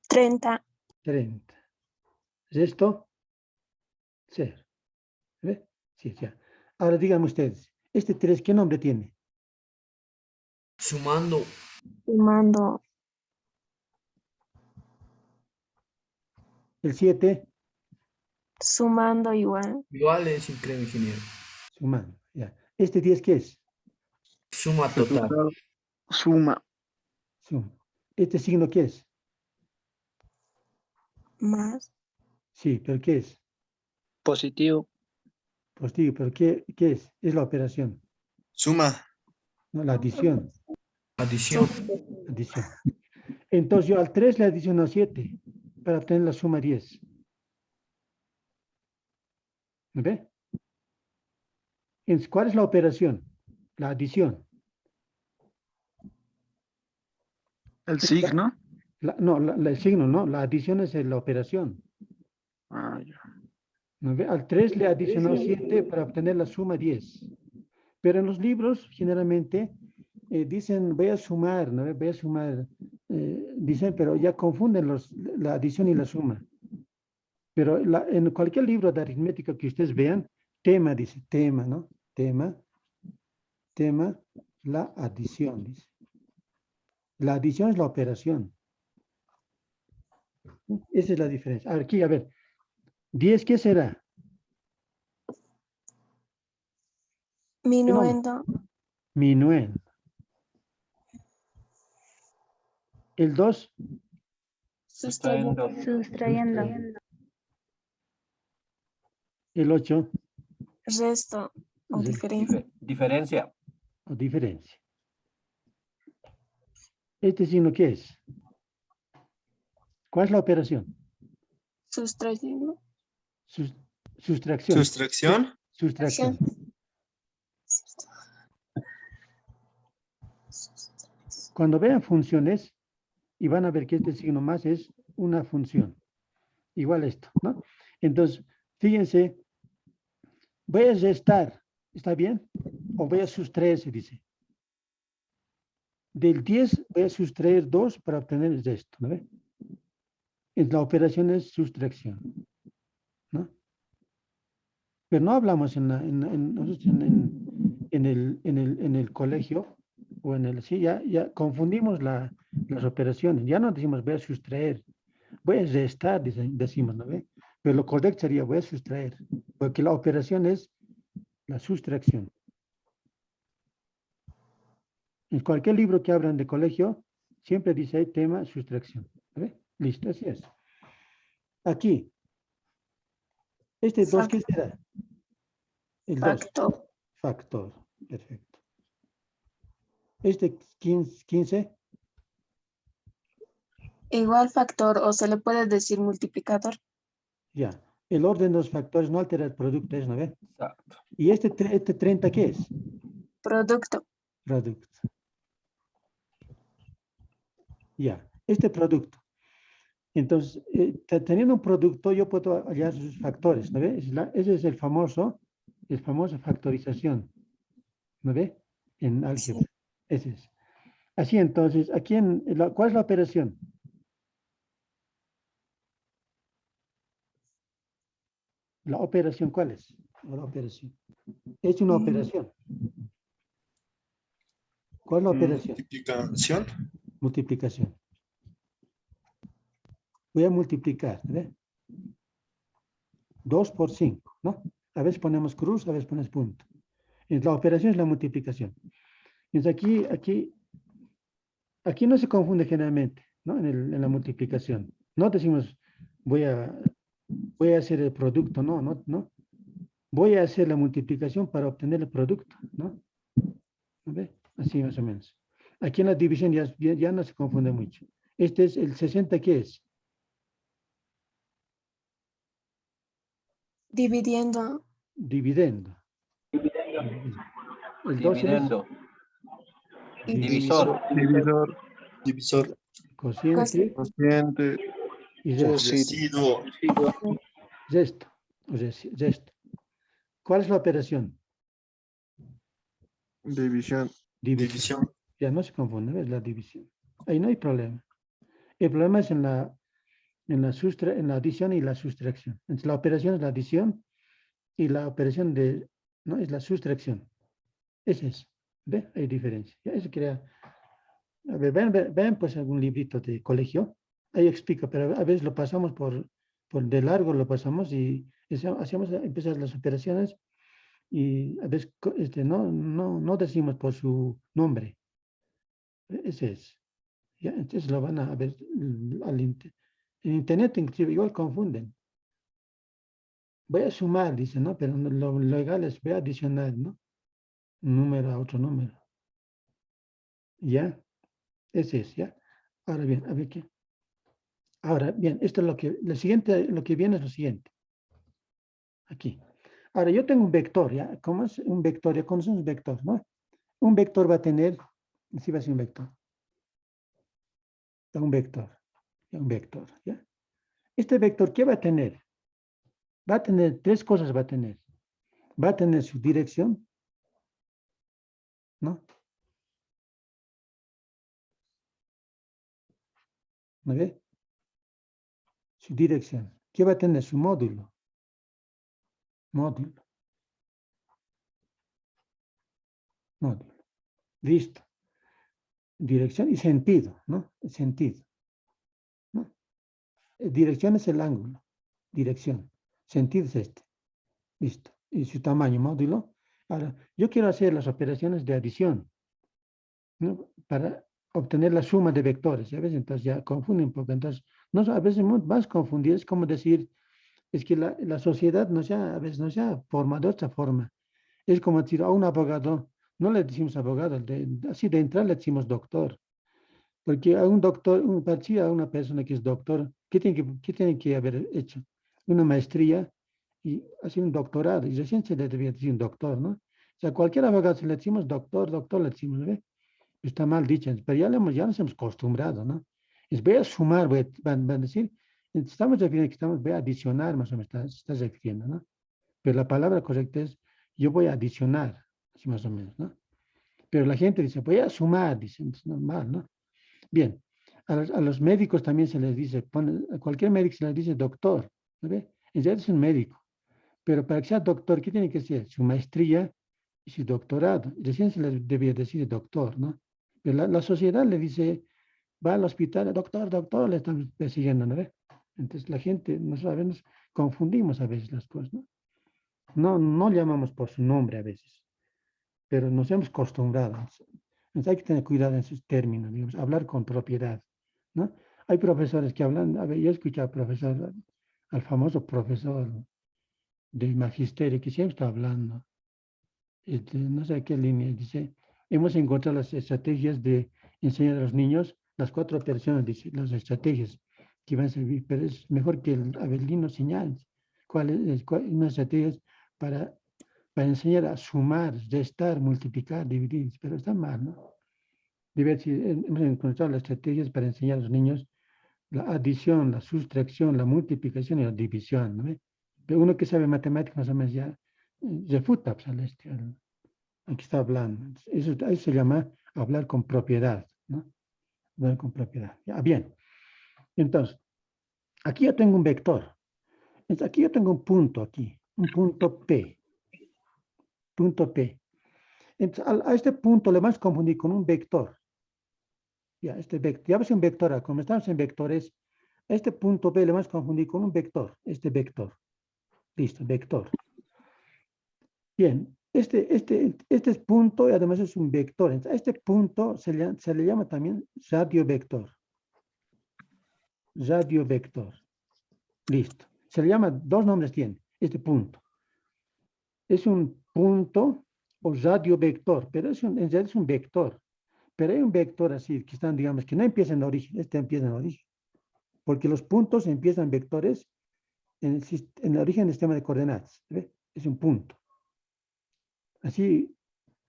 30. 30. ¿Resto? 0. ¿Ve? Sí, ya. Ahora díganme ustedes, ¿este 3 qué nombre tiene? Sumando. Sumando. El 7, Sumando igual. Igual es, creo, ingeniero. sumando. Ya. ¿Este 10 qué es? Suma total. Suma. Suma. ¿Este signo qué es? Más. Sí, pero ¿qué es? Positivo. Positivo, pero ¿qué es? Es la operación, Suma. no la adición. Adición. Adición. Entonces yo al 3 le adiciono 7 para obtener la suma 10. ¿Me ve? Entonces, ¿cuál es la operación? La adición. El signo. El signo, no. La adición es la operación. Ah, ya. ¿Me ve? Al 3 le adicionó 7 para obtener la suma 10. Pero en los libros, generalmente, dicen, voy a sumar, ¿no? Voy a sumar. Dicen, pero ya confunden la adición y la suma. Pero en cualquier libro de aritmética que ustedes vean, tema, dice, tema, ¿no? Tema, la adición, dice. La adición es la operación. Esa es la diferencia. Aquí, a ver, 10, ¿qué será? Minuendo. Minuendo. El 2, Sustrayendo. el 8, Resto. O diferencia. Diferencia. o diferencia. ¿Este signo qué es? ¿Cuál es la operación? Sustrayendo. Sustracción. Sustracción. Sustracción. Cuando vean funciones, y van a ver que este signo más es una función. Igual esto, ¿no? Entonces, fíjense, voy a restar, ¿está bien? O voy a sustraer, se dice. Del 10 voy a sustraer 2 para obtener el resto, ¿no ve? La operación es sustracción, ¿no? Pero no hablamos nosotros en el colegio o sí, ya confundimos las operaciones. Ya no decimos voy a sustraer, voy a restar, decimos, ¿no ve? Pero lo correcto sería voy a sustraer, porque la operación es la sustracción. En cualquier libro que abran de colegio, siempre dice ahí tema sustracción. ¿Ve? Listo, así es. Aquí, este 2, ¿qué será? El 2. Factor. Factor, perfecto. Este 15, Igual factor o se le puede decir multiplicador. ya. El orden de los factores no altera el producto, ¿no ve? Exacto. ¿Y este 30 qué es? Producto. Producto. Ya, este producto. Entonces, teniendo un producto, yo puedo hallar sus factores, ¿no ve? Ese es el famoso factorización, ¿no ve? En álgebra. Ese es. Así entonces, aquí ¿cuál es la operación? La operación, ¿cuál es? La operación. Es una operación. ¿Cuál es la operación? Multiplicación. Multiplicación. Voy a multiplicar, ¿ve? 2 por 5, ¿no? A veces ponemos cruz, a veces ponemos punto. Y la operación es la multiplicación. Entonces aquí no se confunde generalmente, ¿no? En la multiplicación. No decimos, voy a hacer el producto, no. Voy a hacer la multiplicación para obtener el producto, ¿no? ¿Ve? Así más o menos. Aquí en la división ya no se confunde mucho. Este es el 60, ¿qué es? Dividiendo. Dividendo. El 12 es Dividendo. Divisor. Divisor. Divisor. cociente Cociente. y resto. Residuo. Resto. Resto. ¿Cuál es la operación? División. División. Ya no se confunde, ¿ves? La división. Ahí no hay problema. El problema es en la adición y la sustracción. Entonces, la operación es la adición y la operación no es la sustracción. Ese es. ¿Ve? Hay diferencia. Ya eso quería. A ver, vean pues algún librito de colegio. Ahí explica, pero a veces lo pasamos por de largo, lo pasamos y hacemos empezar las operaciones y a veces no decimos por su nombre. Ese es. ¿Ya? Entonces lo van a ver en internet inclusive igual confunden. Voy a sumar, dice, ¿no? Pero lo legal es voy a adicionar, ¿no? Un número a otro número. ¿Ya? Ese es, ¿ya? Ahora bien, a ver qué. Ahora bien, esto es lo que viene es lo siguiente. Aquí. Ahora yo tengo un vector, ¿ya? ¿Cómo es un vector? Ya conocemos un vector, ¿no? Un vector va a tener, sí va a ser un vector. Un vector, ¿ya? Este vector, ¿qué va a tener? Va a tener tres cosas, va a tener. Va a tener su dirección, ¿no? ¿No ve? Su dirección. ¿Qué va a tener? Su módulo. Módulo. Listo. Dirección y sentido, ¿no? Sentido. ¿No? Dirección es el ángulo. Dirección. Sentido es este. Listo. Y su tamaño, módulo. Ahora, yo quiero hacer las operaciones de adición, ¿no? Para obtener la suma de vectores. A veces entonces ya confunden un poco. Entonces, no, a veces más confundir es como decir, es que la sociedad a veces no se ha formado de otra forma. Es como decir a un abogado, no le decimos abogado, así de entrada le decimos doctor. Porque a un doctor, a una persona que es doctor, ¿qué tiene que haber hecho? Una maestría y hacer un doctorado. Y recién se le debía decir un doctor, ¿no? O sea, cualquier abogado, si le decimos doctor, le decimos, ¿ve? Está mal dicho, pero ya nos hemos acostumbrado, ¿no? Es voy a sumar, van a decir, estamos refiriendo que voy a adicionar, más o menos, estás refiriendo, ¿no? Pero la palabra correcta es, yo voy a adicionar, así más o menos, ¿no? Pero la gente dice, voy a sumar, dicen, es normal, ¿no? Bien, a los médicos también se les dice, a cualquier médico se les dice doctor, ¿no ve? En realidad es un médico, pero para que sea doctor, ¿qué tiene que ser? Su maestría y su doctorado. Y recién se les debía decir doctor, ¿no? Pero la sociedad le dice, va al hospital, doctor, le están persiguiendo, ¿no ve? Entonces la gente, no sabemos, confundimos a veces las cosas, ¿no? No llamamos por su nombre a veces, pero nos hemos acostumbrado. Entonces hay que tener cuidado en sus términos, digamos, hablar con propiedad, ¿no? Hay profesores que hablan, a ver, yo he escuchado al famoso profesor del magisterio que siempre está hablando, no sé qué línea, dice, hemos encontrado las estrategias de enseñar a los niños, las 4 operaciones, dice, las estrategias que van a servir, pero es mejor que el Avelino señales cuáles unas estrategias para enseñar a sumar, restar, multiplicar, dividir, pero está mal, ¿no? Hemos encontrado las estrategias para enseñar a los niños la adición, la sustracción, la multiplicación y la división, ¿no? Pero uno que sabe matemáticas más o menos ya refuta pues, aquí está hablando. Eso se llama hablar con propiedad, ¿no? Hablar con propiedad. Ya, bien. Entonces, aquí ya tengo un vector. Entonces, aquí yo tengo un punto aquí, un punto P. Punto P. Entonces, a este punto le vamos a confundir con un vector. Ya, este vector, ya ves un vector, como estamos en vectores, este punto P le vamos a confundir con un vector, este vector. Listo, vector. Bien, este es punto y además es un vector. Entonces, a este punto se le llama también radiovector. Radiovector. Listo. Se le llama, dos nombres tiene, este punto. Es un punto o radiovector, pero en realidad es un vector. Pero hay un vector así, que están, digamos, que no empieza en origen, este empieza en origen. Porque los puntos empiezan vectores en el origen del sistema de coordenadas. ¿Ve? Es un punto. Así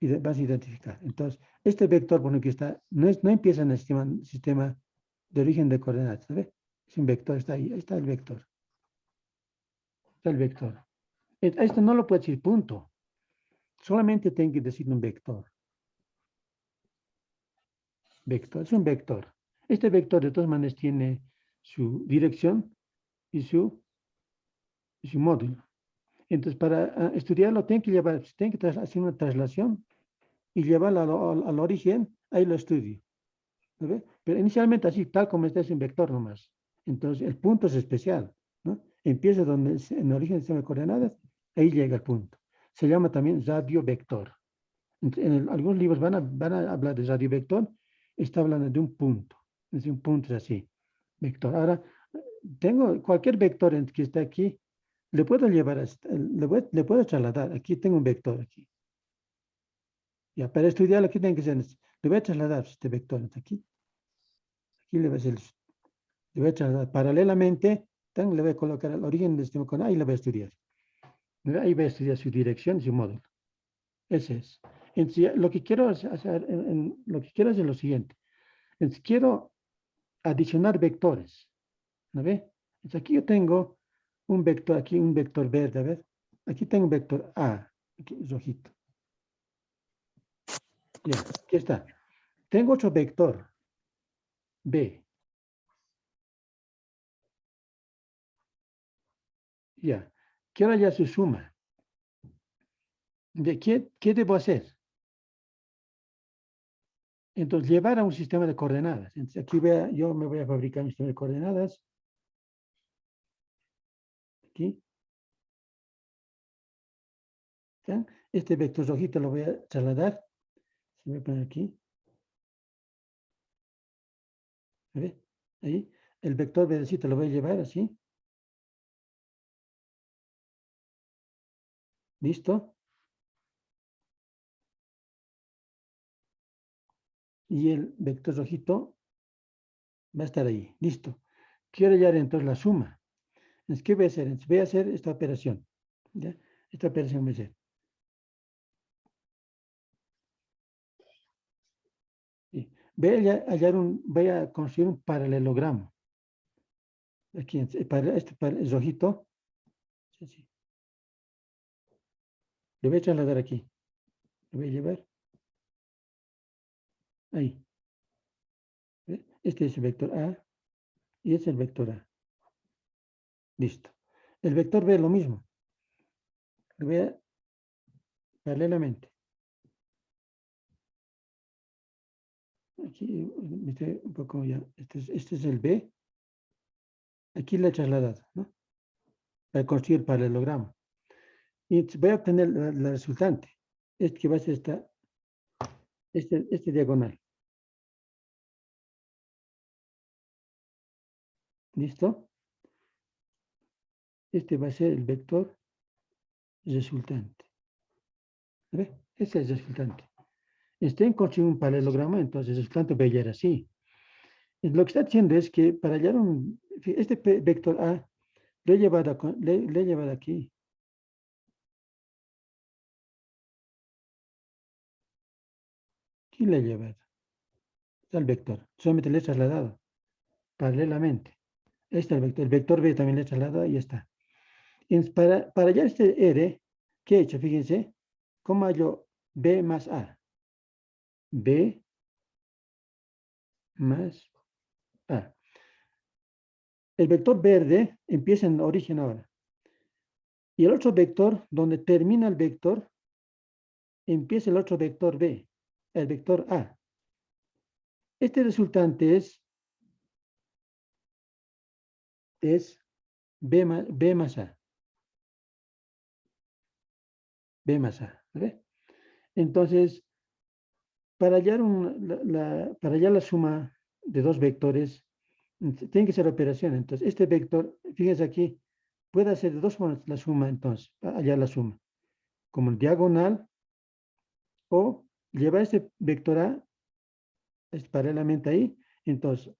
vas a identificar. Entonces, este vector, por ejemplo, que está, no empieza en el sistema de origen de coordenadas. ¿Ve? Es un vector, está ahí está el vector. Está el vector. A esto no lo puedo decir punto. Solamente tengo que decir un vector. Vector, es un vector. Este vector de todas maneras tiene su dirección y su módulo. Entonces, para estudiarlo, tengo que hacer una traslación y llevarlo al origen, ahí lo estudio. ¿No? Pero inicialmente así, tal como está, es un vector nomás. Entonces, el punto es especial, ¿no? Empieza en el origen del sistema de coordenadas, ahí llega el punto. Se llama también radiovector. En algunos libros van a hablar de radiovector, está hablando de un punto. Es un punto así, vector. Ahora, tengo cualquier vector que está aquí, le puedo llevar, le puedo trasladar. Aquí tengo un vector aquí. Ya, para estudiarlo aquí tengo que ser, le voy a trasladar este vector aquí. Aquí le voy a trasladar. Paralelamente, le voy a colocar el origen del sistema con ahí le voy a estudiar. Ahí voy a estudiar su dirección y su módulo. Ese es. Entonces, lo que quiero hacer, es lo siguiente. Entonces, quiero adicionar vectores. ¿No ve? Entonces, aquí yo tengo un vector, aquí un vector verde, a ver. Aquí tengo un vector A, aquí rojito. Ya, aquí está. Tengo otro vector, B. Ya, quiero hallar su suma. ¿Qué debo hacer? Entonces, llevar a un sistema de coordenadas. Entonces, aquí yo me voy a fabricar un sistema de coordenadas. Aquí. ¿Ya? Este vector rojito lo voy a trasladar. Se me voy a poner aquí. ¿Ve? Ahí. El vector verdecito lo voy a llevar así. ¿Listo? Y el vector rojito va a estar ahí. Listo. Quiero hallar entonces la suma. Entonces, ¿qué voy a hacer? Entonces, voy a hacer esta operación. ¿Ya? Esta operación voy a hacer. Sí. Voy a construir un paralelogramo. Aquí, para el rojito. Sí, sí. Lo voy a trasladar aquí. Lo voy a llevar. Ahí. ¿Ve? Este es el vector A y este es el vector A. Listo. El vector B lo mismo. Lo voy a paralelamente. Aquí, un poco ya. Este es el B. Aquí le he trasladado, ¿no? Para construir el paralelogramo. Y voy a obtener la resultante. Que va a ser este diagonal. ¿Listo? Este va a ser el vector resultante. ¿Ve? Ese es el resultante. En construir un paralelogramo, entonces el resultante va a hallar así. Y lo que está diciendo es que para hallar este vector A, lo he llevado aquí. Aquí le he llevado. Está el vector. Solamente le he trasladado paralelamente. Este es el vector B también le he trasladado y ya está. Para hallar este R, ¿qué he hecho? Fíjense, ¿cómo hallo B más A? B más A. El vector verde empieza en origen ahora. Y el otro vector, donde termina el vector, empieza el otro vector B, el vector A. Este resultante es B más A. B más A. ¿Ve? Entonces, para hallar, para hallar la suma de dos vectores, tiene que ser operación. Entonces, este vector, fíjense aquí, puede hacer de dos formas la suma, entonces, para hallar la suma. Como diagonal, o llevar este vector A paralelamente ahí. Entonces,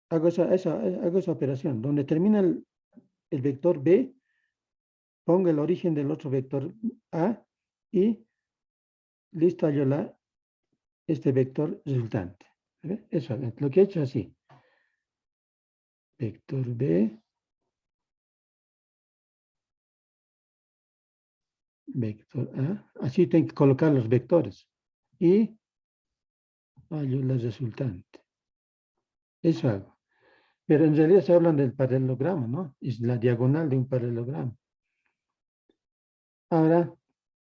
hago esa operación. Donde termina el vector B, pongo el origen del otro vector A y listo, hallo este vector resultante. ¿Ve? Eso es lo que he hecho así. Vector B, vector A. Así tengo que colocar los vectores. Y hallo la resultante. Eso hago. Pero en realidad se hablan del paralelogramo, ¿no? Es la diagonal de un paralelogramo. Ahora,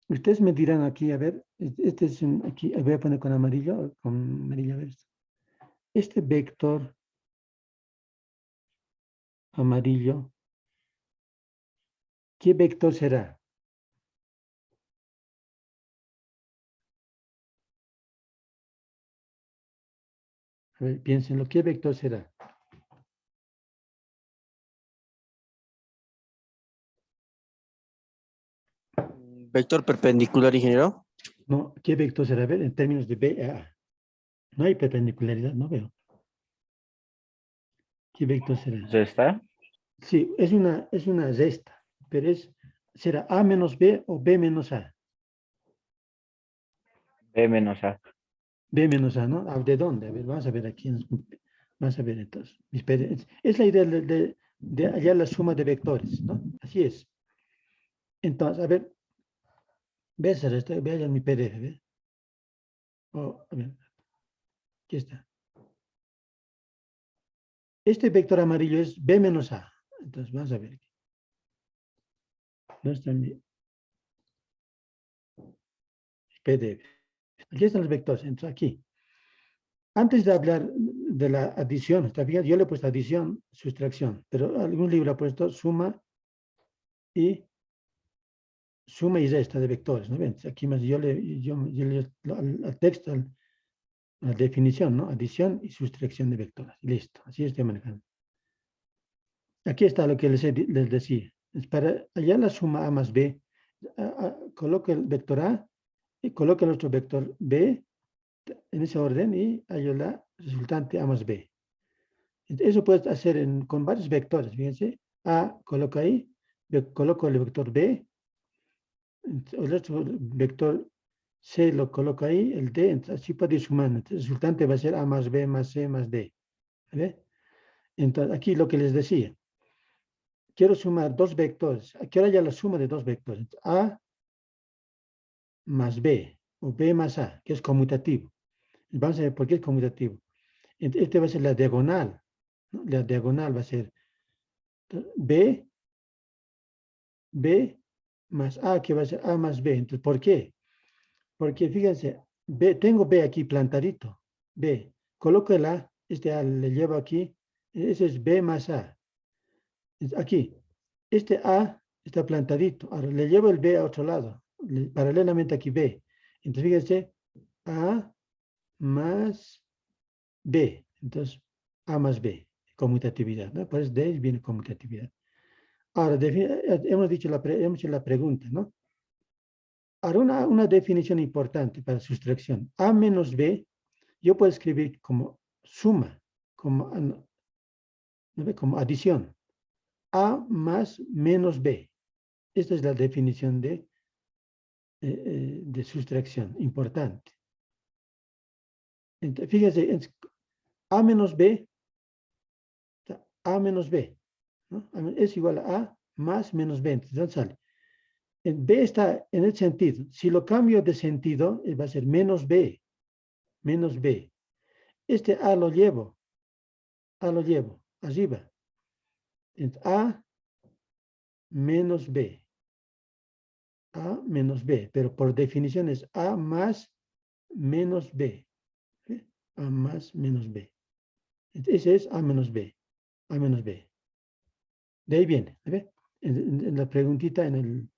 ustedes me dirán aquí, a ver, este es aquí, voy a poner con amarillo, a ver. Este vector amarillo, ¿qué vector será? A ver, piénsenlo, ¿qué vector será? Vector perpendicular, ingeniero. No, ¿qué vector será? A ver, en términos de B a A. No hay perpendicularidad, no veo. ¿Qué vector será? ¿Resta? Sí, es una resta, pero será A menos B o B menos A. B menos A. B menos A, ¿no? ¿De dónde? A ver, vamos a ver aquí. Vamos a ver entonces. Es la idea de hallar la suma de vectores, ¿no? Así es. Entonces, a ver, ve allá en mi PDF, ¿ve? A ver, aquí está. Este vector amarillo es B menos A. Entonces, vamos a ver aquí. ¿Dónde está mi PDF? Aquí están los vectores. Entonces, aquí. Antes de hablar de la adición, ¿está bien? Yo le he puesto adición, sustracción, pero algún libro ha puesto suma y resta de vectores, ¿no ven? Aquí más yo le al texto, la definición, ¿no? Adición y sustracción de vectores. Listo, así estoy manejando. Aquí está lo que les decía. Es para hallar la suma A más B, coloco el vector A y coloco el otro vector B en ese orden y hallo la resultante A más B. Eso puedes hacer con varios vectores, fíjense. A coloco ahí, coloco el vector B, el otro vector C lo coloco ahí, el D, entonces así puede ir sumando. Entonces, el resultante va a ser A más B más C más D. ¿Ve? Entonces, aquí lo que les decía. Quiero sumar dos vectores. Quiero hallar la suma de dos vectores. A más B o B más A, que es conmutativo. Vamos a ver por qué es conmutativo. Este va a ser la diagonal, ¿no? La diagonal va a ser B más A, que va a ser A más B. Entonces, ¿por qué? Porque fíjense, tengo B aquí plantadito. B. Coloco el A, este A le llevo aquí. Ese es B más A. Aquí. Este A está plantadito. Ahora le llevo el B a otro lado. Paralelamente aquí B. Entonces, fíjense, A más B. Entonces, A más B. Conmutatividad, ¿no? Por eso de ahí viene conmutatividad. Ahora, hemos hecho la pregunta, ¿no? Ahora, una definición importante para sustracción. A menos B, yo puedo escribir como suma, como adición. A más menos B. Esta es la definición de sustracción, importante. Entonces, fíjense, A menos B, A menos B, ¿no? Es igual a A más menos B. Entonces, ¿dónde sale? B está en el sentido. Si lo cambio de sentido, va a ser menos B. Menos B. Este A lo llevo arriba. Entonces, A menos B. A menos B, pero por definición es A más menos B. ¿Sí? A más menos B. Ese es A menos B. A menos B. De ahí viene. ¿Ve? En la preguntita en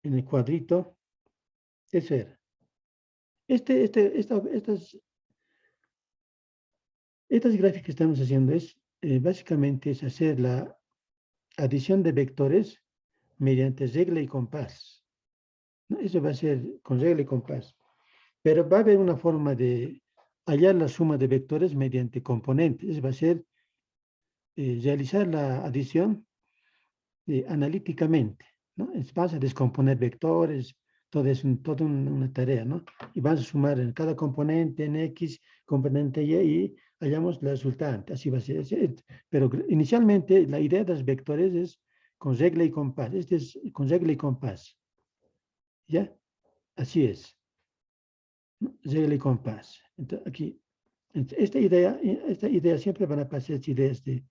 el cuadrito, eso era. Estas gráficas que estamos haciendo es básicamente es hacer la adición de vectores mediante regla y compás. ¿No? Eso va a ser con regla y compás. Pero va a haber una forma de hallar la suma de vectores mediante componentes. Eso va a ser realizar la adición analíticamente, ¿no? Vas a descomponer vectores, todo es toda una tarea, ¿no? Y vas a sumar en cada componente en X, componente Y hallamos la resultante. Así va a ser. Pero inicialmente la idea de los vectores es con regla y compás. Este es con regla y compás. ¿Ya? Así es. ¿No? Regla y compás. Entonces, aquí, esta idea siempre van a pasar ideas de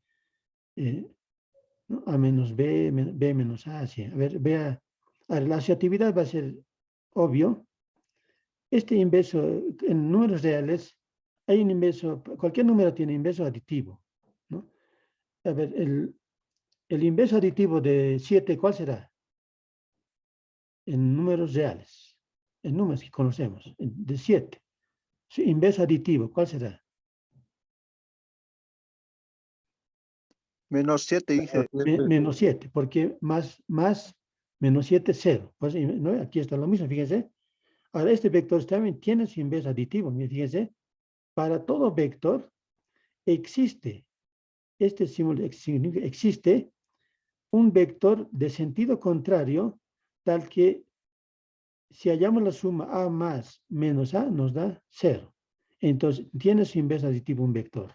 ¿no? A menos B, B menos A, así. A ver, la asociatividad va a ser obvio. Este inverso, en números reales, hay un inverso, cualquier número tiene inverso aditivo, ¿no? A ver, el inverso aditivo de 7, ¿cuál será? En números reales, en números que conocemos, de 7. Su inverso aditivo, ¿cuál será? Menos 7 dije. Menos 7, porque más menos 7 es 0. Pues, ¿no? Aquí está lo mismo, fíjense. Ahora, este vector también tiene su inverso aditivo. Fíjense, para todo vector existe, existe un vector de sentido contrario, tal que si hallamos la suma A más menos A, nos da 0. Entonces, tiene su inverso aditivo un vector.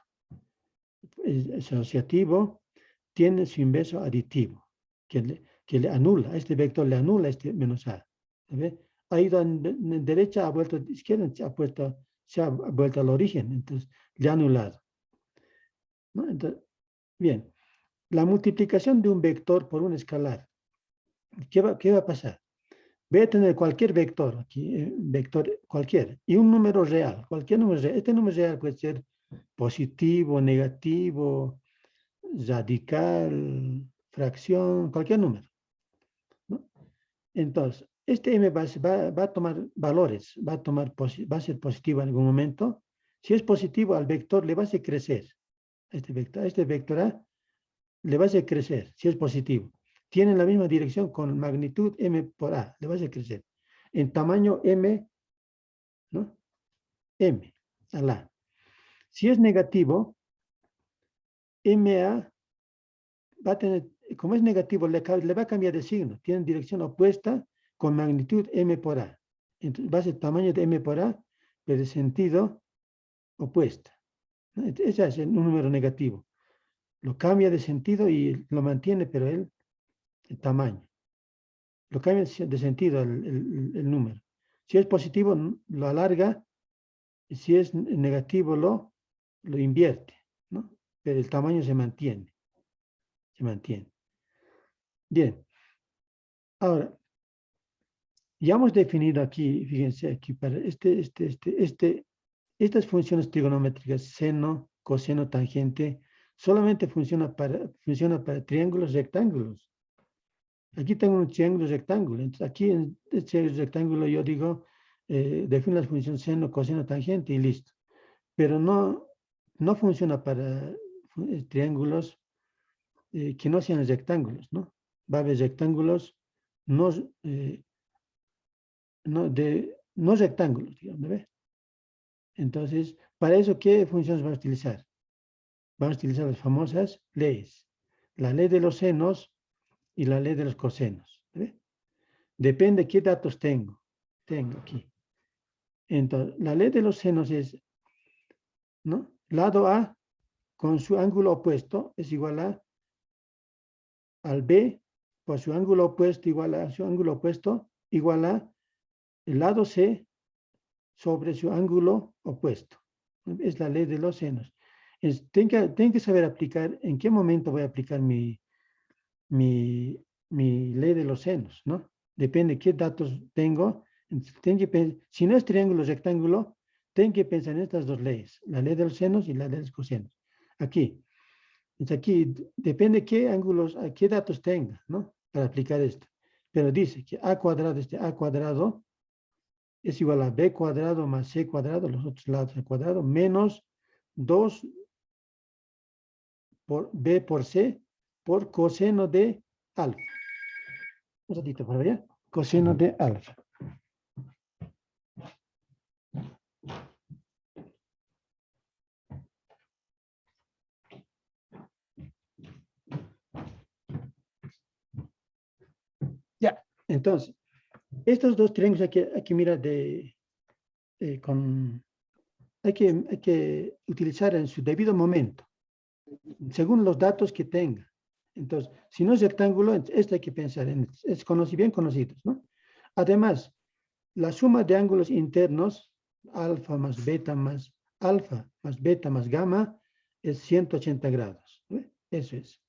Es asociativo, tiene su inverso aditivo, que le anula, este vector le anula este menos A. ¿Ve? Ha ido en derecha, ha vuelto a izquierda, se ha vuelto al origen, entonces le ha anulado. ¿No? Entonces, bien, la multiplicación de un vector por un escalar, ¿qué va a pasar? Voy a tener cualquier vector, aquí, vector cualquiera, y un número real, cualquier número real. Este número real puede ser positivo, negativo, radical, fracción, cualquier número, ¿no? Entonces, este M va a tomar valores, va a ser positivo en algún momento. Si es positivo, al vector le va a hacer crecer. Este vector A le va a hacer crecer, si es positivo. Tiene la misma dirección con magnitud M por A, le va a hacer crecer. En tamaño M, ¿no? M a la. Si es negativo, MA va a tener, como es negativo, le va a cambiar de signo. Tiene dirección opuesta con magnitud M por A. Entonces va a ser tamaño de M por A, pero de sentido opuesta. Ese es un número negativo. Lo cambia de sentido y lo mantiene, pero el tamaño. Lo cambia de sentido el número. Si es positivo, lo alarga. Y si es negativo, lo invierte, ¿no? Pero el tamaño se mantiene. Se mantiene. Bien. Ahora, ya hemos definido aquí, fíjense aquí, para estas funciones trigonométricas, seno, coseno, tangente, solamente funciona para triángulos rectángulos. Aquí tengo un triángulo rectángulo. Entonces, aquí en este rectángulo yo digo, defino las funciones seno, coseno, tangente y listo. Pero no funciona para triángulos que no sean rectángulos, ¿no? Va a haber rectángulos no rectángulos, digamos, ¿ves? Entonces, para eso, ¿qué funciones vamos a utilizar? Vamos a utilizar las famosas leyes. La ley de los senos y la ley de los cosenos. ¿Ves? Depende qué datos tengo. Tengo aquí. Entonces, la ley de los senos es, ¿no? Lado A con su ángulo opuesto es igual al B por su ángulo opuesto igual a su ángulo opuesto igual a el lado C sobre su ángulo opuesto. Es la ley de los senos. Tengo que saber aplicar, en qué momento voy a aplicar mi ley de los senos, ¿no? Depende qué datos tengo. Si no es triángulo rectángulo, tengo que pensar en estas dos leyes, la ley de los senos y la ley de los cosenos. Aquí. Entonces aquí depende qué ángulos, qué datos tenga, ¿no? Para aplicar esto. Pero dice que a cuadrado, a cuadrado es igual a b cuadrado más c cuadrado, los otros lados al cuadrado, menos 2 por b por c por coseno de alfa. Un ratito por allá. Coseno de alfa. Ya, entonces, estos dos triángulos hay que mirar hay que utilizar en su debido momento, según los datos que tenga. Entonces, si no es rectángulo, esto hay que pensar en, es bien conocidos, ¿no? Además, la suma de ángulos internos, alfa más beta más gamma, es 180 grados. ¿Ve? Eso es.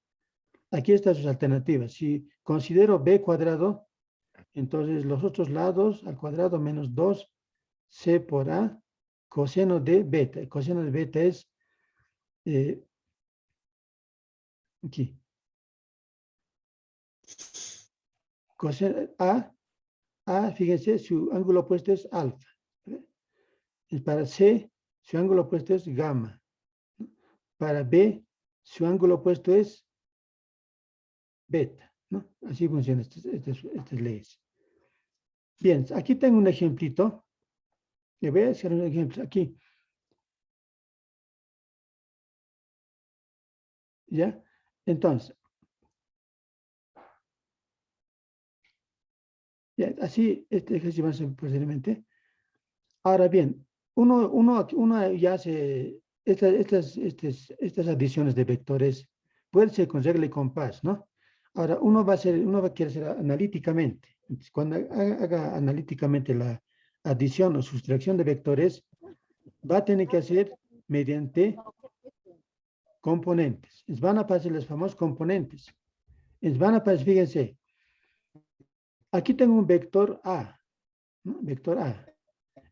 Aquí están sus alternativas. Si considero b cuadrado, entonces los otros lados al cuadrado menos 2c por a coseno de beta. El coseno de beta es aquí. Coseno fíjense, su ángulo opuesto es alfa. Y para C, su ángulo opuesto es gamma. Para B, su ángulo opuesto es beta, ¿no? Así funcionan estas leyes. Bien, aquí tengo un ejemplito. Le voy a hacer un ejemplo aquí. ¿Ya? Entonces, ya, así este ejercicio va a ser posiblemente. Ahora bien, uno ya hace estas adiciones de vectores, puede ser con regla y compás, ¿no? Ahora, uno va a querer hacer analíticamente. Entonces, cuando haga analíticamente la adición o sustracción de vectores, va a tener que hacer mediante componentes. Van a aparecer los famosos componentes. Van a aparecer, fíjense, aquí tengo un vector A, ¿no? Vector A.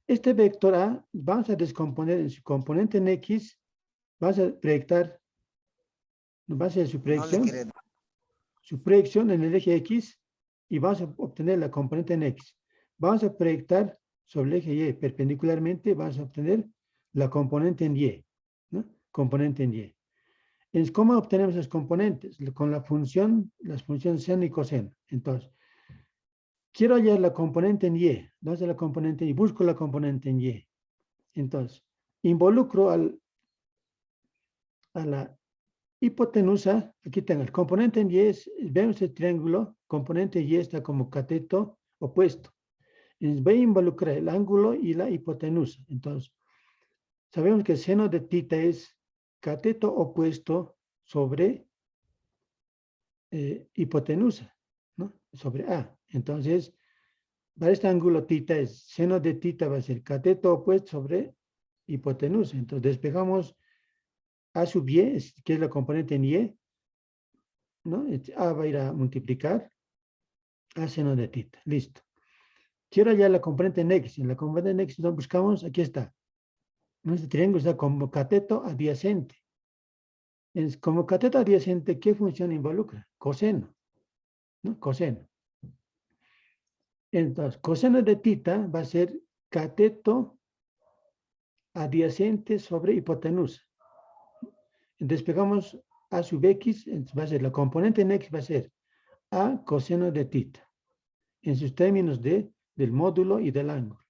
Este vector A vamos a descomponer en su componente en X, vamos a proyectar, va a ser su proyección en el eje X y vamos a obtener la componente en X. Vamos a proyectar sobre el eje Y perpendicularmente, vamos a obtener la componente en Y, ¿no? Componente en Y. Entonces, ¿cómo obtenemos las componentes? Con las funciones seno y coseno. Entonces, quiero hallar la componente en Y. ¿Dónde es la componente? Y busco la componente en Y. Entonces, involucro a la hipotenusa. Aquí tengo el componente en Y. Vemos el triángulo. Componente Y está como cateto opuesto. Entonces, voy a involucrar el ángulo y la hipotenusa. Entonces, sabemos que el seno de tita es cateto opuesto sobre hipotenusa, ¿no? Sobre A. Entonces, para este ángulo tita seno de tita va a ser cateto opuesto sobre hipotenusa. Entonces, despejamos A sub Y, que es la componente en Y, ¿no? A va a ir a multiplicar a seno de tita. Listo. Quiero hallar la componente en X. En la componente en X, entonces buscamos, aquí está. Este triángulo está como cateto adyacente. Como cateto adyacente, ¿qué función involucra? Coseno, ¿no? Coseno. Entonces, coseno de tita va a ser cateto adyacente sobre hipotenusa. Despegamos A sub X, entonces va a ser la componente en X va a ser A coseno de tita, en sus términos del módulo y del ángulo.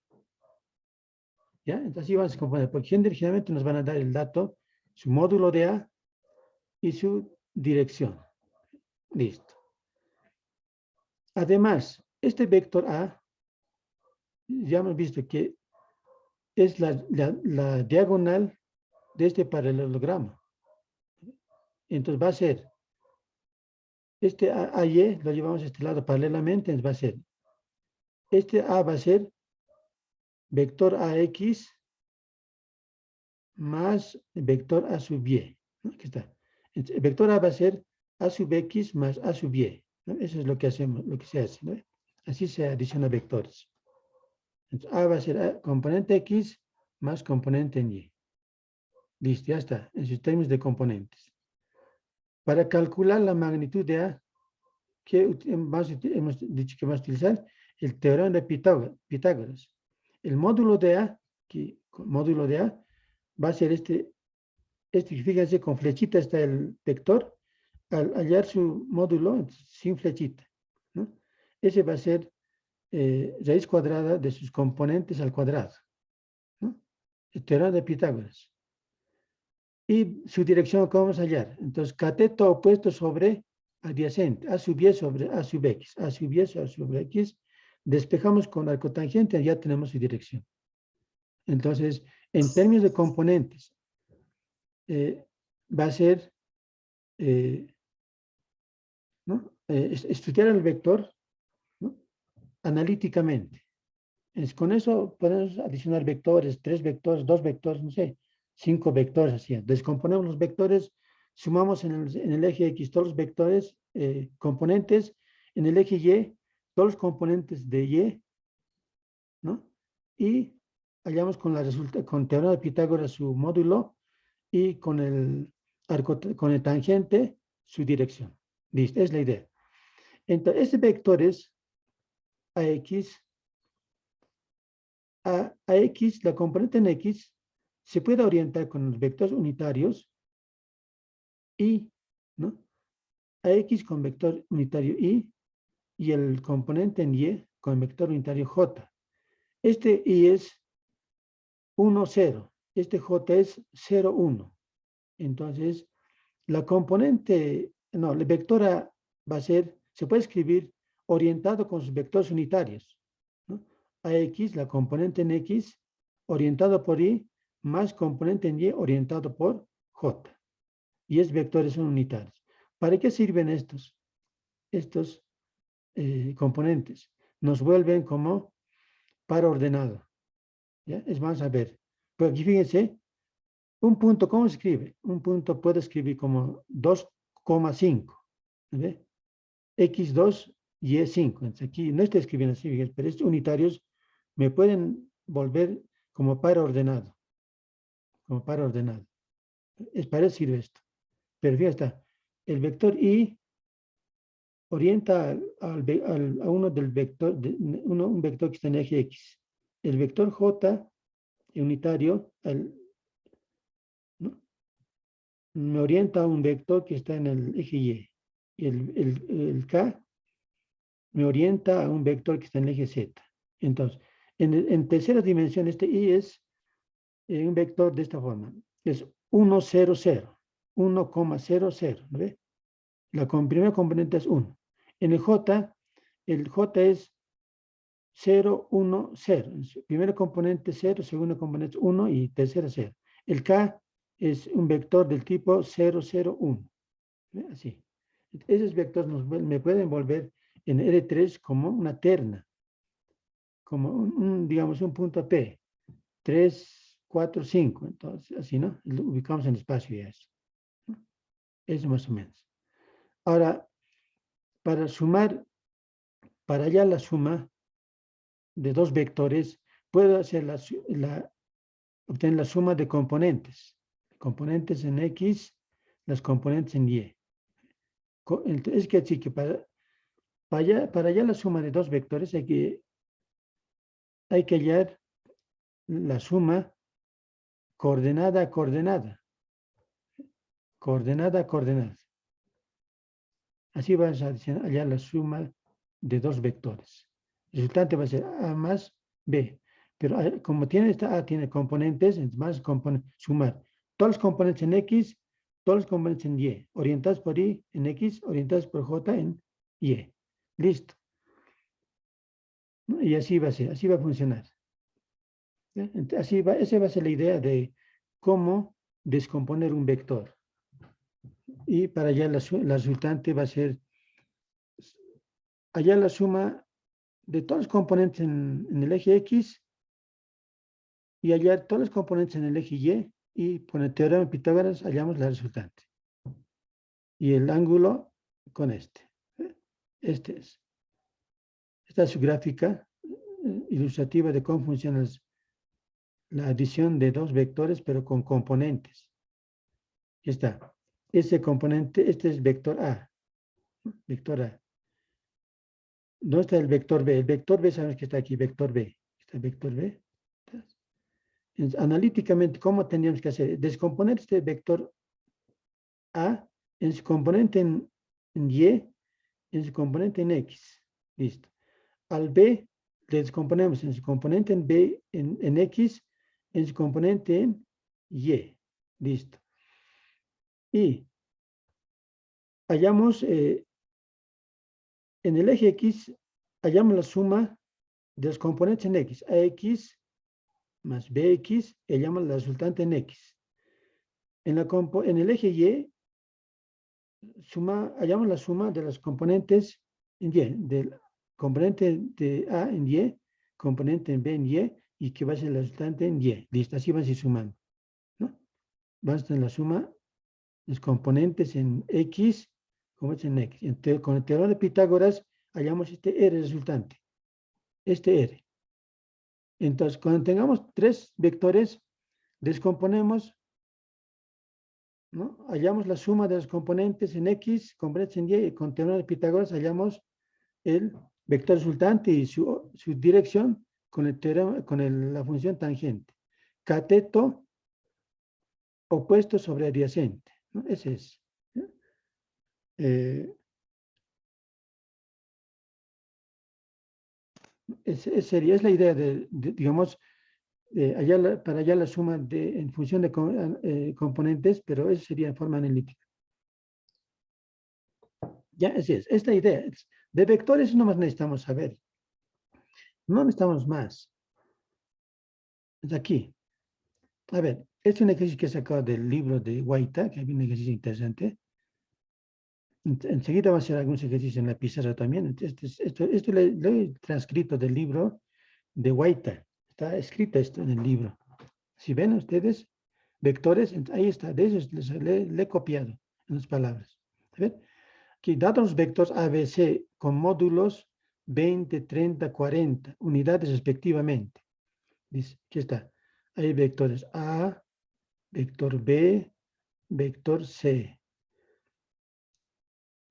¿Ya? Entonces así vamos a componer, porque generalmente nos van a dar el dato, su módulo de A y su dirección. Listo. Además, este vector A, ya hemos visto que es la diagonal de este paralelogramo. Entonces va a ser, este AY lo llevamos a este lado paralelamente, entonces va a ser, este A va a ser vector AX más vector A sub Y. ¿No? Aquí está. Entonces, el vector A va a ser A sub X más A sub Y. ¿No? Eso es lo que hacemos, lo que se hace, ¿no? Así se adiciona vectores. Entonces, A va a ser componente X más componente en Y. Listo, ya está, en sus términos de componentes. Para calcular la magnitud de A, hemos dicho que vamos a utilizar el teorema de Pitágoras. El módulo de A, va a ser fíjense, con flechita está el vector. Al hallar su módulo sin flechita, ¿no? Ese va a ser raíz cuadrada de sus componentes al cuadrado, ¿no? El teorema de Pitágoras. Y su dirección, ¿cómo vamos a hallar? Entonces, cateto opuesto sobre adyacente, A sub Y sobre A sub X, A sub Y sobre X, despejamos con arcotangente, ya tenemos su dirección. Entonces, en términos de componentes, va a ser, ¿no? Estudiar el vector, ¿no? Analíticamente. Con eso podemos adicionar vectores, 3 vectores, 2 vectores, no sé, 5 vectores, así. Descomponemos los vectores, sumamos en el eje X todos los vectores, componentes, en el eje Y, todos los componentes de Y, ¿no? Y hallamos con teorema de Pitágoras su módulo y con el tangente su dirección. Listo, es la idea. Entonces, este vector es AX, la componente en X, se puede orientar con los vectores unitarios y, ¿no? AX con vector unitario y el componente en Y con vector unitario J. Este Y es 1, 0. Este J es 0, 1. Entonces, la componente, no, la vectora va a ser, se puede escribir orientado con sus vectores unitarios, ¿no? AX, la componente en X, orientado por Y, más componente en Y, orientado por J. Y es vectores unitarios. ¿Para qué sirven estos componentes? Nos vuelven como par ordenado. ¿Ya? Vamos a ver. Pero aquí fíjense, un punto, ¿cómo se escribe? Un punto puede escribir como 2,5. ¿Ve? X2, Y5. Entonces aquí no estoy escribiendo así, fíjense, pero estos unitarios me pueden volver como par ordenado. Como par ordenado. Para eso sirve esto. Pero fíjate, el vector Y orienta a uno del vector, un vector que está en eje X. El vector J unitario, ¿no? Me orienta a un vector que está en el eje Y. Y el K me orienta a un vector que está en el eje Z. Entonces, en tercera dimensión, este Y es un vector de esta forma. Es 1, 0, 0. 1,00. ¿No ve? La primera componente es 1. En el J es 0, 1, 0. Primera componente 0, segunda componente 1 y tercera 0. El K es un vector del tipo 0, 0, 1. Así. Esos vectores me pueden volver en R3 como una terna, como digamos un punto P. 3, 4, 5. Entonces, así, ¿no? Lo ubicamos en el espacio y eso. Eso más o menos. Ahora, para hallar la suma de dos vectores, puedo hacer obtener la suma de componentes. Componentes en X, las componentes en Y. Es que decir que para hallar la suma de dos vectores hay que hallar la suma coordenada a coordenada. Coordenada a coordenada. Así vas a hallar la suma de dos vectores. El resultante va a ser A más B. Pero como tiene esta A, tiene componentes, entonces más sumar todos los componentes en X, todos los componentes en Y. Orientados por Y en X, orientados por J en Y. Listo. Y así va a ser, así va a funcionar. Esa va a ser la idea de cómo descomponer un vector. Y para allá la resultante va a ser hallar la suma de todos los componentes en el eje X y hallar todos los componentes en el eje Y, y con el teorema de Pitágoras hallamos la resultante. Y el ángulo con este. Este es. Esta es su gráfica ilustrativa de cómo funciona la adición de dos vectores, pero con componentes. Aquí está. Ese componente, este es vector A. Vector A. ¿Dónde está el vector B? El vector B, sabemos que está aquí, vector B. ¿Está el vector B? Entonces, analíticamente, ¿cómo tendríamos que hacer? Descomponer este vector A en su componente en Y, en su componente en X. Listo. Al B le descomponemos en su componente en B, en X, en su componente en Y. Listo. Y hallamos en el eje X, hallamos la suma de los componentes en X. AX más BX, y hallamos la resultante en X. En el eje Y, hallamos la suma de los componentes en Y, del componente de A en Y, componente en B en Y que va a ser la resultante en Y. Listo, así van a ir sumando, ¿no? Vamos a tener la suma, los componentes en X, componentes en X. Entonces, con el teorema de Pitágoras, hallamos este R resultante, este R. Entonces, cuando tengamos tres vectores, descomponemos, ¿no? Hallamos la suma de los componentes en X, componentes en Y, y con el teorema de Pitágoras hallamos el vector resultante y su dirección con el teorema, con la función tangente. Cateto opuesto sobre adyacente, ¿no? Ese es. Es la idea digamos, para hallar la suma en función de componentes, pero eso sería en forma analítica. Ya, así es. Esta idea de vectores no más necesitamos saber. No necesitamos más. Es aquí. A ver, este es un ejercicio que he sacado del libro de Guaita, que hay un ejercicio interesante. Enseguida va a hacer algunos ejercicios en la pizarra también. Esto lo he transcrito del libro de Guaita. Está escrito esto en el libro. Si ven ustedes, vectores, ahí está. De esos le he copiado en las palabras. A ver, aquí, dados los vectores ABC con módulos 20, 30, 40 unidades respectivamente. Dice, aquí está. Hay vectores A, vector B, vector C.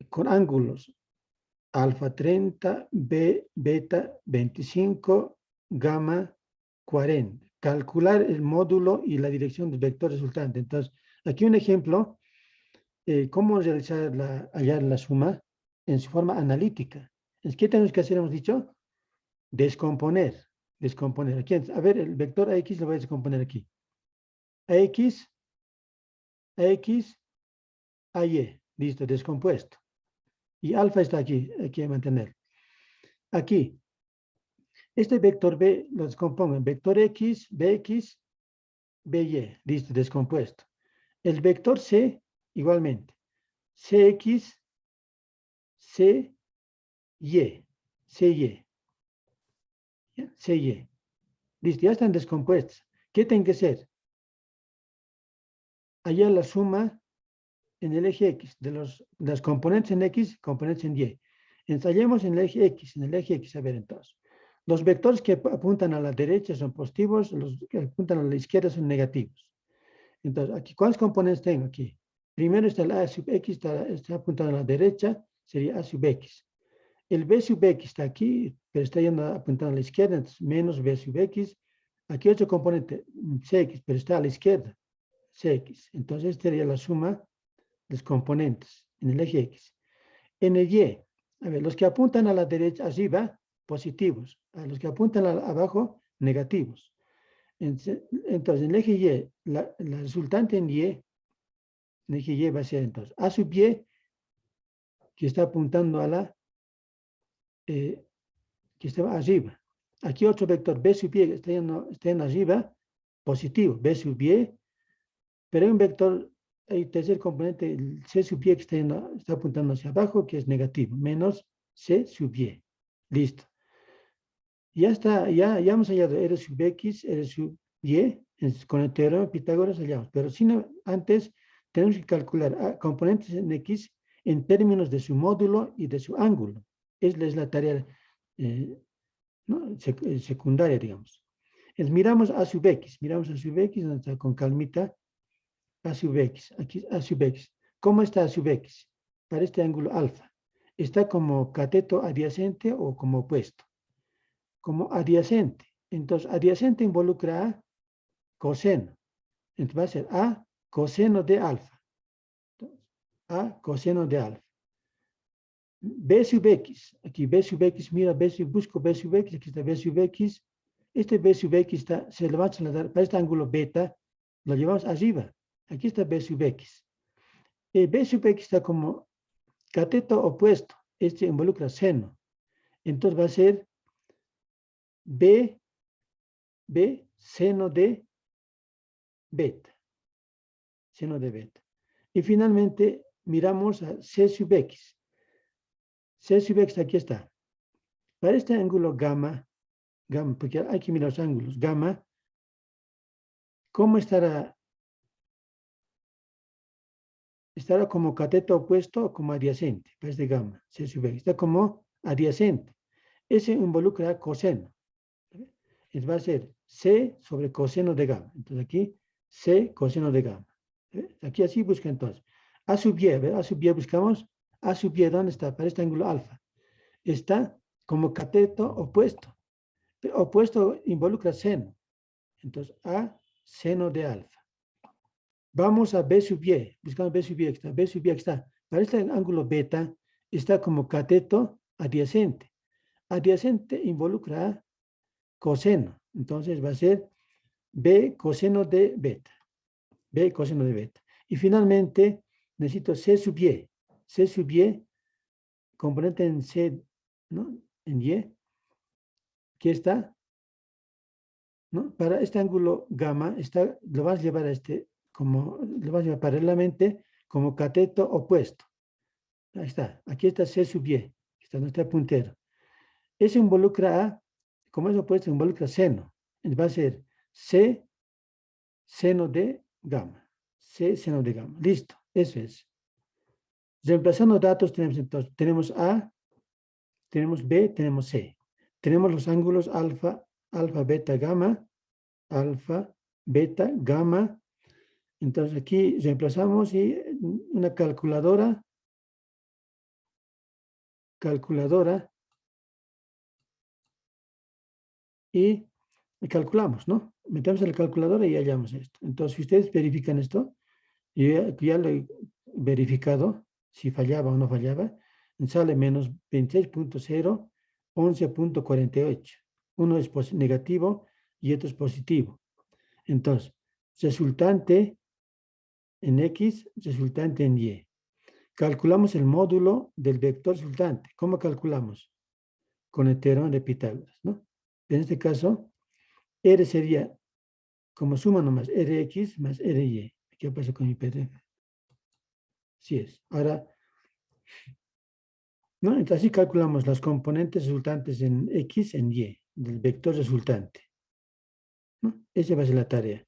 Con ángulos alfa 30, beta 25, gamma 40. Calcular el módulo y la dirección del vector resultante. Entonces, aquí un ejemplo, cómo realizar hallar la suma en su forma analítica. ¿Qué tenemos que hacer? Hemos dicho, descomponer. Aquí, a ver, el vector AX lo voy a descomponer aquí. AX, AY. Listo, descompuesto. Y alfa está aquí, hay que mantener. Aquí, este vector B lo descompongo en vector X, BX, BY. Listo, descompuesto. El vector C, igualmente. CX, CY. CY. CY. Listo, ya están descompuestos. ¿Qué tienen que ser? Allá la suma en el eje X de las componentes en X, componentes en Y. Ensayemos en el eje X, a ver entonces. Los vectores que apuntan a la derecha son positivos, los que apuntan a la izquierda son negativos. Entonces, aquí, ¿cuántos componentes tengo aquí? Primero está el A sub X, está apuntando a la derecha, sería A sub X. El B sub X está aquí, pero está apuntando a la izquierda, entonces menos B sub X. Aquí otro componente, CX, pero está a la izquierda, CX. Entonces, esta sería la suma de los componentes en el eje X. En el Y, a ver, los que apuntan a la derecha, arriba, positivos. A los que apuntan abajo, negativos. Entonces, en el eje Y, la resultante en Y, el eje Y va a ser entonces A sub Y, que está apuntando a la, que está arriba. Aquí otro vector, B sub Y, está en arriba, positivo, B sub Y, pero hay un vector, el tercer componente, el C sub Y, que está apuntando hacia abajo, que es negativo, menos C sub Y. Listo. Ya está, ya hemos hallado R sub X, R sub Y, con el teorema de Pitágoras hallamos, pero antes tenemos que calcular componentes en X en términos de su módulo y de su ángulo. Es la tarea ¿no? Secundaria, digamos. Entonces, miramos A sub X, donde está con calmita, A sub X, aquí A sub X. ¿Cómo está A sub X? Para este ángulo alfa. ¿Está como cateto adyacente o como opuesto? Como adyacente. Entonces, adyacente involucra a coseno. Entonces va a ser A coseno de alfa. Entonces, A coseno de alfa. B sub X. Aquí B sub X, mira, busco B sub X, aquí está B sub X. Este B sub X está, se le va a trasladar para este ángulo beta, lo llevamos arriba. Aquí está B sub X. B sub X está como cateto opuesto. Este involucra seno. Entonces va a ser B seno de beta. Seno de beta. Y finalmente miramos a C sub X. C sub X aquí está. Para este ángulo gamma, porque hay que mirar los ángulos, gamma, ¿cómo estará? ¿Estará como cateto opuesto o como adyacente? Para este gamma, C sub X. Está como adyacente. Ese involucra coseno. Entonces va a ser C sobre coseno de gamma. Entonces aquí, C coseno de gamma. Aquí así busca entonces. A sub Y, A sub Y buscamos. A sub Y, ¿dónde está? Para este ángulo alfa. Está como cateto opuesto. Opuesto involucra seno. Entonces, A seno de alfa. Vamos a B sub Y. Buscamos B sub Y. B sub Y está. Para este ángulo beta, está como cateto adyacente. Adyacente involucra a coseno. Entonces va a ser B coseno de beta. B coseno de beta. Y finalmente, necesito C sub Y. C sub Y, componente en C, ¿no? En Y. ¿Qué está? ¿No? Para este ángulo gamma, lo vas a llevar a lo vas a llevar paralelamente como cateto opuesto. Ahí está. Aquí está C sub Y. Está nuestro puntero. Eso involucra a, como es opuesto, involucra seno. Va a ser C seno de gamma. C seno de gamma. Listo. Eso es. Reemplazando datos tenemos entonces, tenemos A, tenemos B, tenemos C. Tenemos los ángulos alfa, beta, gamma, alfa, beta, gamma. Entonces aquí reemplazamos y una calculadora y calculamos, ¿no? Metemos en la calculadora y hallamos esto. Entonces, si ustedes verifican esto, yo ya lo he verificado, si fallaba o no fallaba, sale menos 26.0, 11.48. Uno es negativo y otro es positivo. Entonces, resultante en X, resultante en Y. Calculamos el módulo del vector resultante. ¿Cómo calculamos? Con el teorema de Pitágoras, ¿no? En este caso, R sería como suma nomás, Rx más Ry. ¿Qué pasa con mi PDF? Así es. Ahora, ¿no? Entonces así calculamos las componentes resultantes en X, en Y, del vector resultante. ¿No? Esa va a ser la tarea.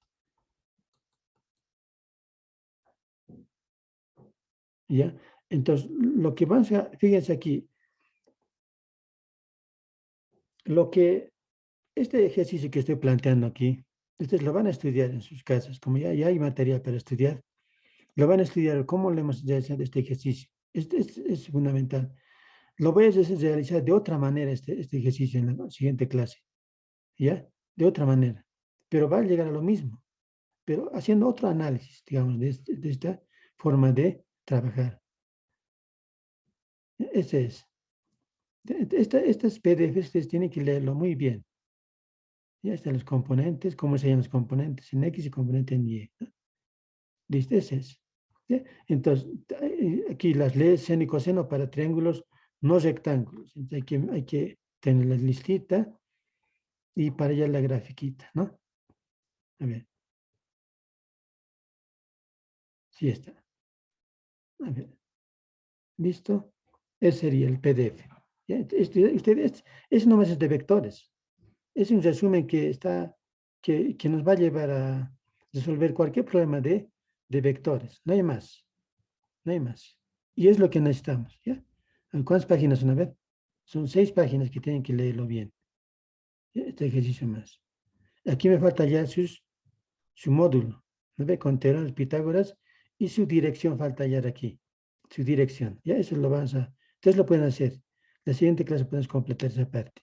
¿Ya? Entonces, lo que vamos a, fíjense aquí, este ejercicio que estoy planteando aquí, ustedes lo van a estudiar en sus casas, como ya hay material para estudiar, lo van a estudiar cómo le hemos realizado este ejercicio. Es fundamental. Lo voy a realizar de otra manera este ejercicio en la siguiente clase. ¿Ya? De otra manera. Pero va a llegar a lo mismo. Pero haciendo otro análisis, digamos, de esta forma de trabajar. Ese es. Estas PDFs ustedes tienen que leerlo muy bien. Ya están los componentes, cómo se llaman los componentes en X y componente en Y. ¿No? ¿Listo? Ese es. ¿Sí? Entonces, aquí las leyes seno y coseno para triángulos no rectángulos. Entonces hay que tener la listita y para allá la grafiquita, ¿no? A ver. Sí está. A ver. ¿Listo? Ese sería el PDF. ¿Ya? Ese nomás es de vectores. Es un resumen que nos va a llevar a resolver cualquier problema de vectores. No hay más. No hay más. Y es lo que necesitamos. ¿Ya? ¿Cuántas páginas son? A ver. Son 6 páginas que tienen que leerlo bien. Este ejercicio más. Aquí me falta ya su módulo, ¿no ve? Con teoremas Pitágoras y su dirección falta ya de aquí. Su dirección. Ya eso lo vas a... Ustedes lo pueden hacer. La siguiente clase puedes completar esa parte.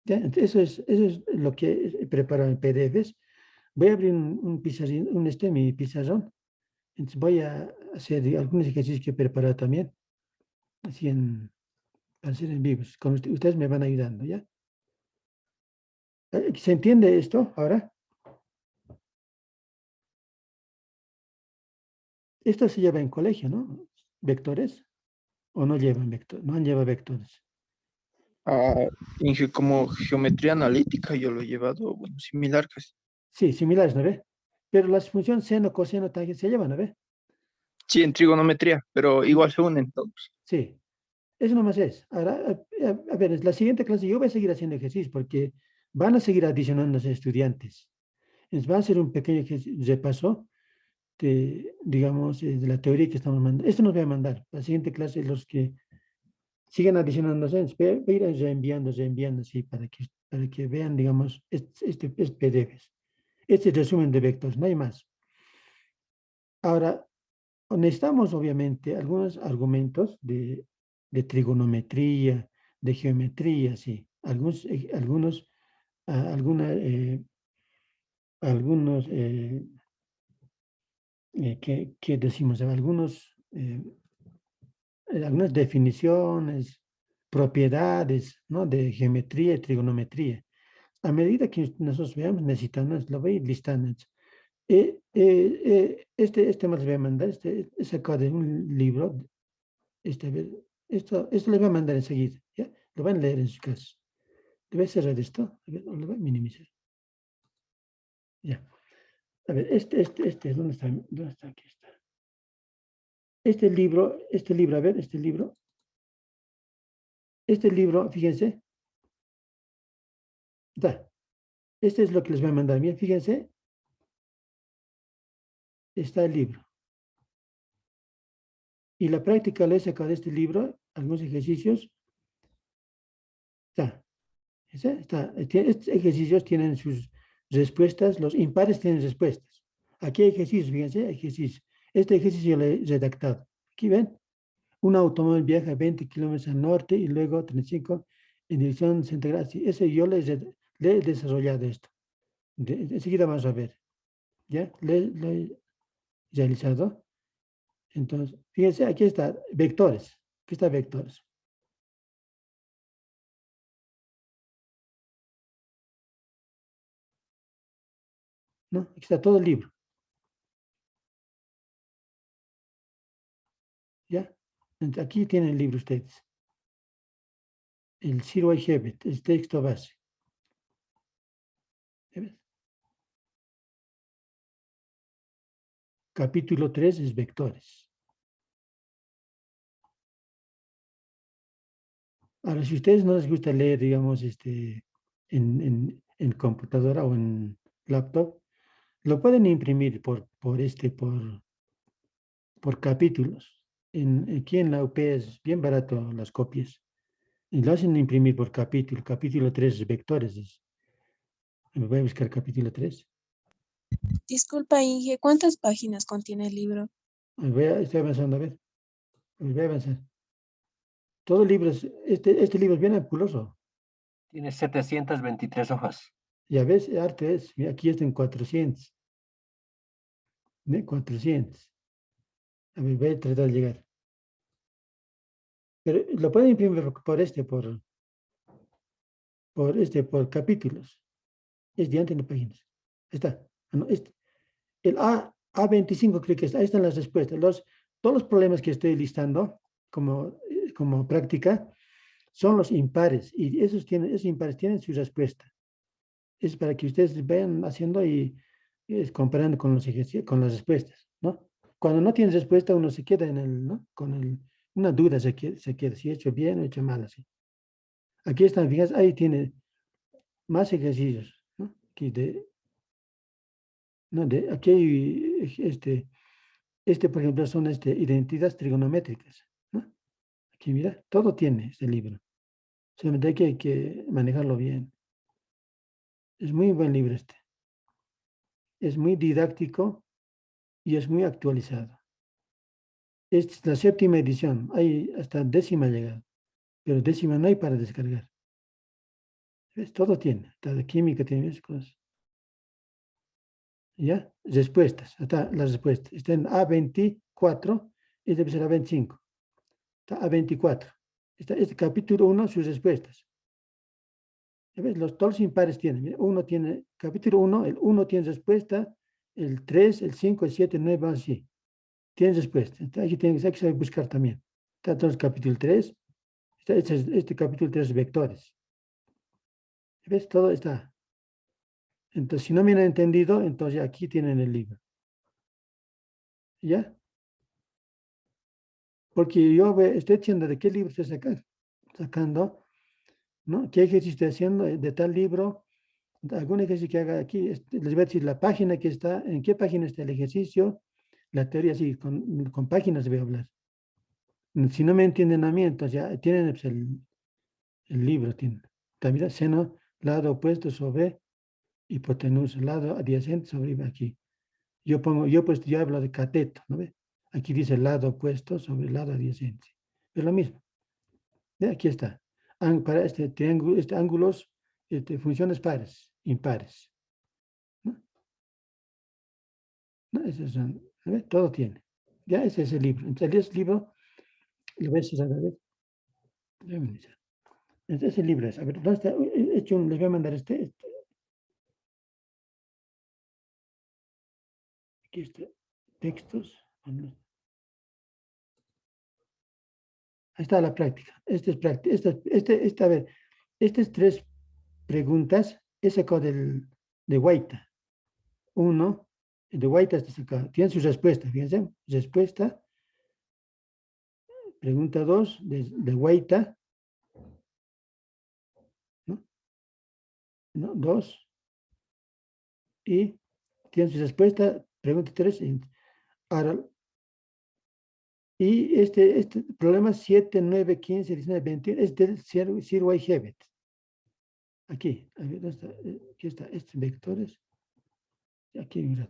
Ya, eso es lo que he preparado en PDFs. Voy a abrir un pizarrín, mi pizarrón. Entonces voy a hacer algunos ejercicios que he preparado también. Así para hacer en vivos. Con ustedes me van ayudando, ¿ya? ¿Se entiende esto ahora? Esto se lleva en colegio, ¿no? ¿Vectores? ¿O no llevan vectores? No han llevado vectores. Como geometría analítica yo lo he llevado, bueno, similar casi. Sí, similares, ¿no ve? Pero las funciones seno, coseno, tangente se llevan, ¿no ve? Sí, en trigonometría, pero igual se unen todos. Sí, eso nomás es. Ahora, a ver, en la siguiente clase yo voy a seguir haciendo ejercicios porque van a seguir adicionándose estudiantes. Entonces va a ser un pequeño repaso de, digamos, de la teoría que estamos mandando. Esto nos voy a mandar. La siguiente clase, los que sigan adicionándose, voy a ir reenviando, sí, para que vean, digamos, este PDF. Este es el resumen de vectores, no hay más. Ahora, necesitamos, obviamente, algunos argumentos de trigonometría, de geometría, sí. Algunos ¿qué decimos? Algunas definiciones, propiedades, ¿no? De geometría y trigonometría. A medida que nosotros veamos, necesitamos, lo voy a ir listando. Este más les voy a mandar, es sacado de un libro. A ver, esto les voy a mandar enseguida, ¿ya? Lo van a leer en sus casas. Le voy a cerrar esto, a ver, lo voy a minimizar. Ya. A ver, ¿dónde está? ¿Dónde está? Aquí está. Este libro, a ver, este libro, fíjense, está. Este es lo que les voy a mandar. Bien, fíjense, está el libro. Y la práctica la he sacado de este libro, algunos ejercicios. Está. Estos ejercicios tienen sus respuestas, los impares tienen respuestas. Aquí hay ejercicios, fíjense, ejercicios. Este ejercicio lo he redactado. Aquí ven, un automóvil viaja 20 kilómetros al norte y luego 35 en dirección central. Sí, ese yo le he desarrollado esto. Enseguida vamos a ver. ¿Ya? Lo he realizado. Entonces, fíjense, aquí está, vectores. Aquí está vectores. ¿No? Aquí está todo el libro. ¿Ya? Entonces, aquí tienen el libro ustedes. El Zero Hebet, el texto base. ¿Ves? Capítulo 3 es vectores. Ahora, si a ustedes no les gusta leer, digamos, en computadora o en laptop, lo pueden imprimir por capítulos. Aquí en la UP es bien barato las copias. Y lo hacen imprimir por capítulo. Capítulo 3 es vectores. Me voy a buscar capítulo 3. Disculpa, Inge, ¿cuántas páginas contiene el libro? Estoy avanzando, a ver. Voy a avanzar. Todo el libro este libro es bien ampuloso. Tiene 723 hojas. Ya ves, arte es. Mira, aquí está en 400. ¿Ve? 400. A ver, voy a tratar de llegar. Pero lo pueden imprimir por capítulos. Es de antes de páginas. Ahí está. No, el A25 creo que está. Ahí están las respuestas. Todos los problemas que estoy listando como práctica son los impares. Y esos impares tienen su respuesta. Es para que ustedes vayan haciendo y comparando con con las respuestas, ¿no? Cuando no tienes respuesta, uno se queda ¿no? Una duda se queda, si he hecho bien o he hecho mal, así. Aquí están, fíjense, ahí tiene más ejercicios, ¿no? Aquí hay, por ejemplo, son identidades trigonométricas, ¿no? Aquí, mira, todo tiene este libro. Solamente hay que manejarlo bien. Es muy buen libro este. Es muy didáctico y es muy actualizado. Esta es la 7ª edición. Hay hasta 10ª llegada. Pero 10ª no hay para descargar. ¿Ves? Todo tiene. Está de química, tiene esas cosas. ¿Ya? Respuestas. Está las respuestas. Está en A24 y debe ser A25. Está A24. Está este capítulo 1, sus respuestas. ¿Ya ves? Todos los impares tienen. Mira, uno tiene, capítulo 1, el 1 tiene respuesta, el 3, el 5, el 7, el 9, así. Tiene respuesta. Entonces, hay que saber buscar también. Está entonces capítulo 3. Este capítulo 3 vectores. ¿Ves? Todo está. Entonces, si no me han entendido, entonces aquí tienen el libro. ¿Ya? Porque yo estoy diciendo de qué libro estoy sacando, ¿no? ¿Qué ejercicio estoy haciendo de tal libro? Algún ejercicio que haga aquí, les voy a decir la página que está, en qué página está el ejercicio, la teoría, sí, con páginas voy a hablar. Si no me entienden a mí, entonces ya tienen pues, el libro, tienen. También seno, lado opuesto sobre hipotenusa, lado adyacente sobre aquí. Yo hablo de cateto, ¿no ve? Aquí dice lado opuesto sobre lado adyacente. Es lo mismo. Aquí está. Para este triángulo, ángulos, funciones pares, impares. ¿No? ¿No? Todo tiene. Ya ese es el libro. Entonces, el libro, lo ves, a ver. Ese libro es. A ver, ¿dónde está? Les voy a mandar este. Aquí está. Textos. Ahí está la práctica. Este es práctica. A ver, estas 3 preguntas es sacado de Guaita. 1, de Guaita está sacado. Tiene su respuesta, fíjense. Respuesta. Pregunta 2, de Guaita. ¿No? 2. Y tiene su respuesta. Pregunta 3. Ahora, y este problema 7, 9, 15, 19, 21 es del Sirway-Hevet. Aquí, a ver, ¿dónde está? Aquí está, estos vectores. Aquí, mira.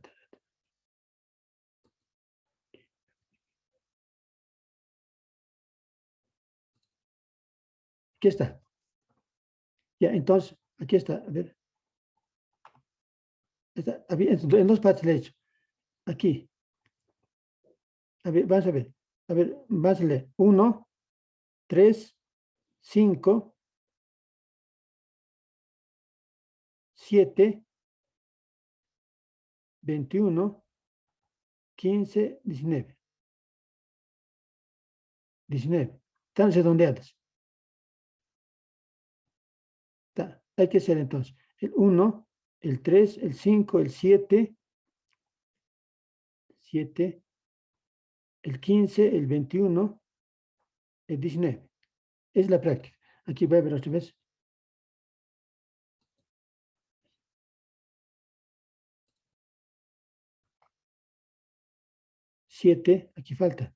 Aquí está. Ya, entonces, aquí está, a ver. Está, en 2 partes le he hecho. Aquí. A ver, vamos a ver. A ver, vamos a leer. 1, 3, 5, 7, 21, 15, 19. 19. Están redondeadas. Hay que hacer entonces el 1, el 3, el 5, el 7, el 15, el 21, el 19. Es la práctica. Aquí voy a ver otra vez. Siete, aquí falta.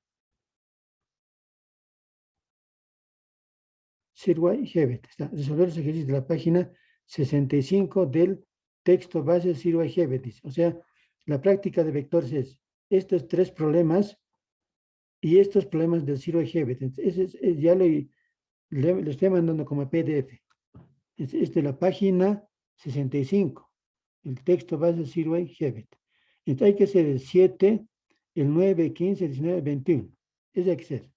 Sirway-Hevet. Resolver los ejercicios de la página 65 del texto base Sirway-Hevet. O sea, la práctica de vectores es estos 3 problemas y estos problemas del Sirway-Hevet. Ya le estoy mandando como PDF. Es de la página 65. El texto base Sirway-Hevet. Entonces hay que hacer el 7, el 9, 15, 19, 21. Ese hay que ser.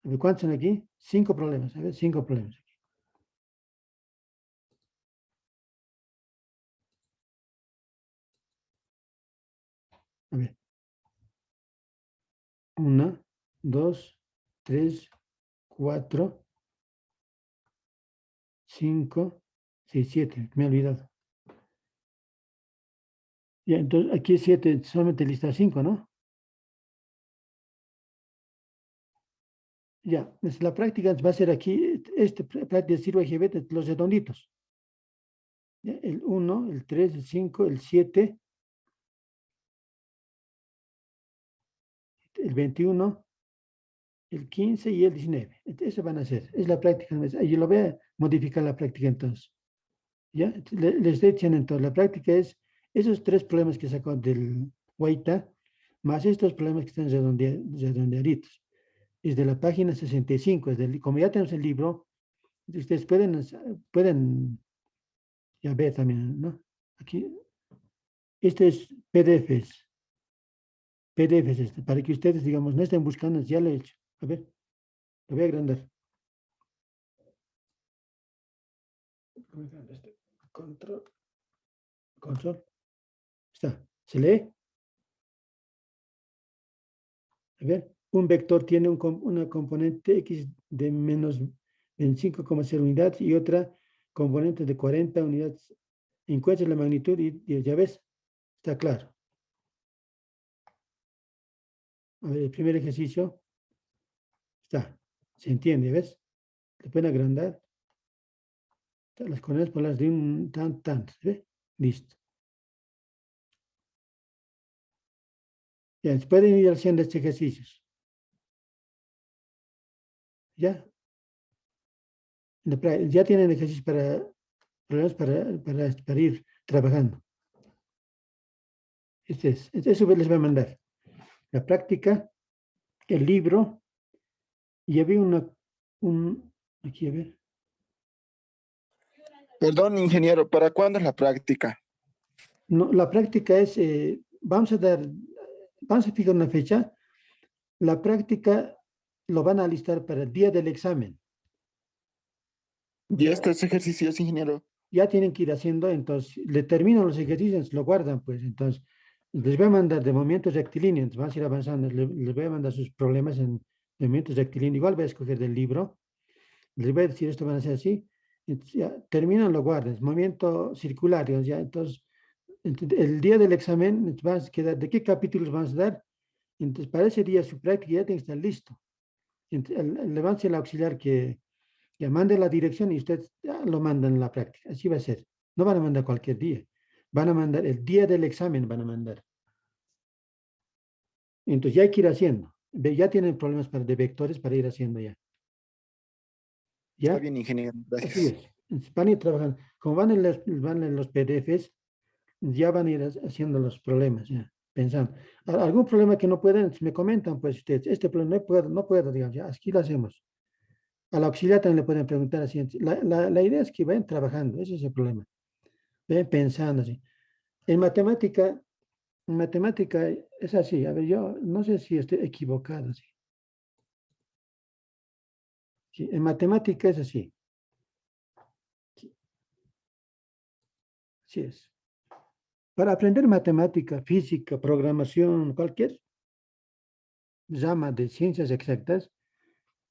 A ver, ¿cuántos son aquí? 5 problemas. A ver, 5 problemas. A ver. 1, 2, 3, 4, 5, 6, 7. Me he olvidado. Ya, entonces aquí 7, solamente lista 5, ¿no? Ya, la práctica va a ser aquí, práctica sirve GBT, los redonditos. Ya, el 1, el 3, el 5, el 7, el 21, el 15 y el 19. Eso van a hacer. Es la práctica. Yo lo voy a modificar la práctica entonces. ¿Ya? Les estoy diciendo entonces, la práctica es esos 3 problemas que sacó del Guaita, más estos problemas que están redondeaditos. Es de la página 65. Como ya tenemos el libro, ustedes pueden ya ver también, ¿no? Aquí, este es PDFs. PDFs, para que ustedes, digamos, no estén buscando, ya lo he hecho. A ver, lo voy a agrandar. Control. Está. ¿Se lee? A ver, un vector tiene una componente x de menos 25,0 unidades y otra componente de 40 unidades. Encuentra la magnitud y ya ves, está claro. A ver, el primer ejercicio está, se entiende, ¿ves? Le pueden agrandar. Las coordenadas polares de un tanto, ¿ves? Listo. Ya, pueden ir haciendo estos ejercicios. ¿Ya? Ya tienen ejercicios para ir trabajando. Eso les voy a mandar. La práctica, el libro, y había aquí a ver. Perdón, ingeniero, ¿para cuándo es la práctica? No, la práctica es, vamos a fijar una fecha. La práctica lo van a alistar para el día del examen. ¿Y estos ejercicios, ingeniero? Ya tienen que ir haciendo, entonces, le terminan los ejercicios, lo guardan, pues, entonces, les voy a mandar de movimientos rectilíneos, vamos a ir avanzando, les voy a mandar sus problemas en movimientos rectilíneos, igual voy a escoger del libro, les voy a decir esto van a ser así, entonces, ya, terminan, lo guardan, movimiento circular, ya, entonces, el día del examen, vas a quedar, ¿de qué capítulos vamos a dar? Entonces, para ese día su práctica ya tiene que estar listo. Le va a el auxiliar que ya mande la dirección y usted ya lo mandan en la práctica. Así va a ser. No van a mandar cualquier día. Van a mandar el día del examen, van a mandar. Entonces ya hay que ir haciendo. Ya tienen problemas de vectores para ir haciendo ya. ¿Ya? Está bien, ingeniero. Gracias. Así es. Entonces, van a ir trabajando. Como van en los PDFs, ya van a ir haciendo los problemas, ya, pensando. ¿Algún problema que no pueden? Me comentan, pues ustedes, este problema no puedo, digamos, ya, aquí lo hacemos. Al auxiliar también le pueden preguntar así. La idea es que vayan trabajando, ese es el problema. Vayan pensando así. En matemática es así. A ver, yo no sé si estoy equivocado. Sí. Sí, en matemática es así. Así es. Para aprender matemática, física, programación, cualquier rama de ciencias exactas,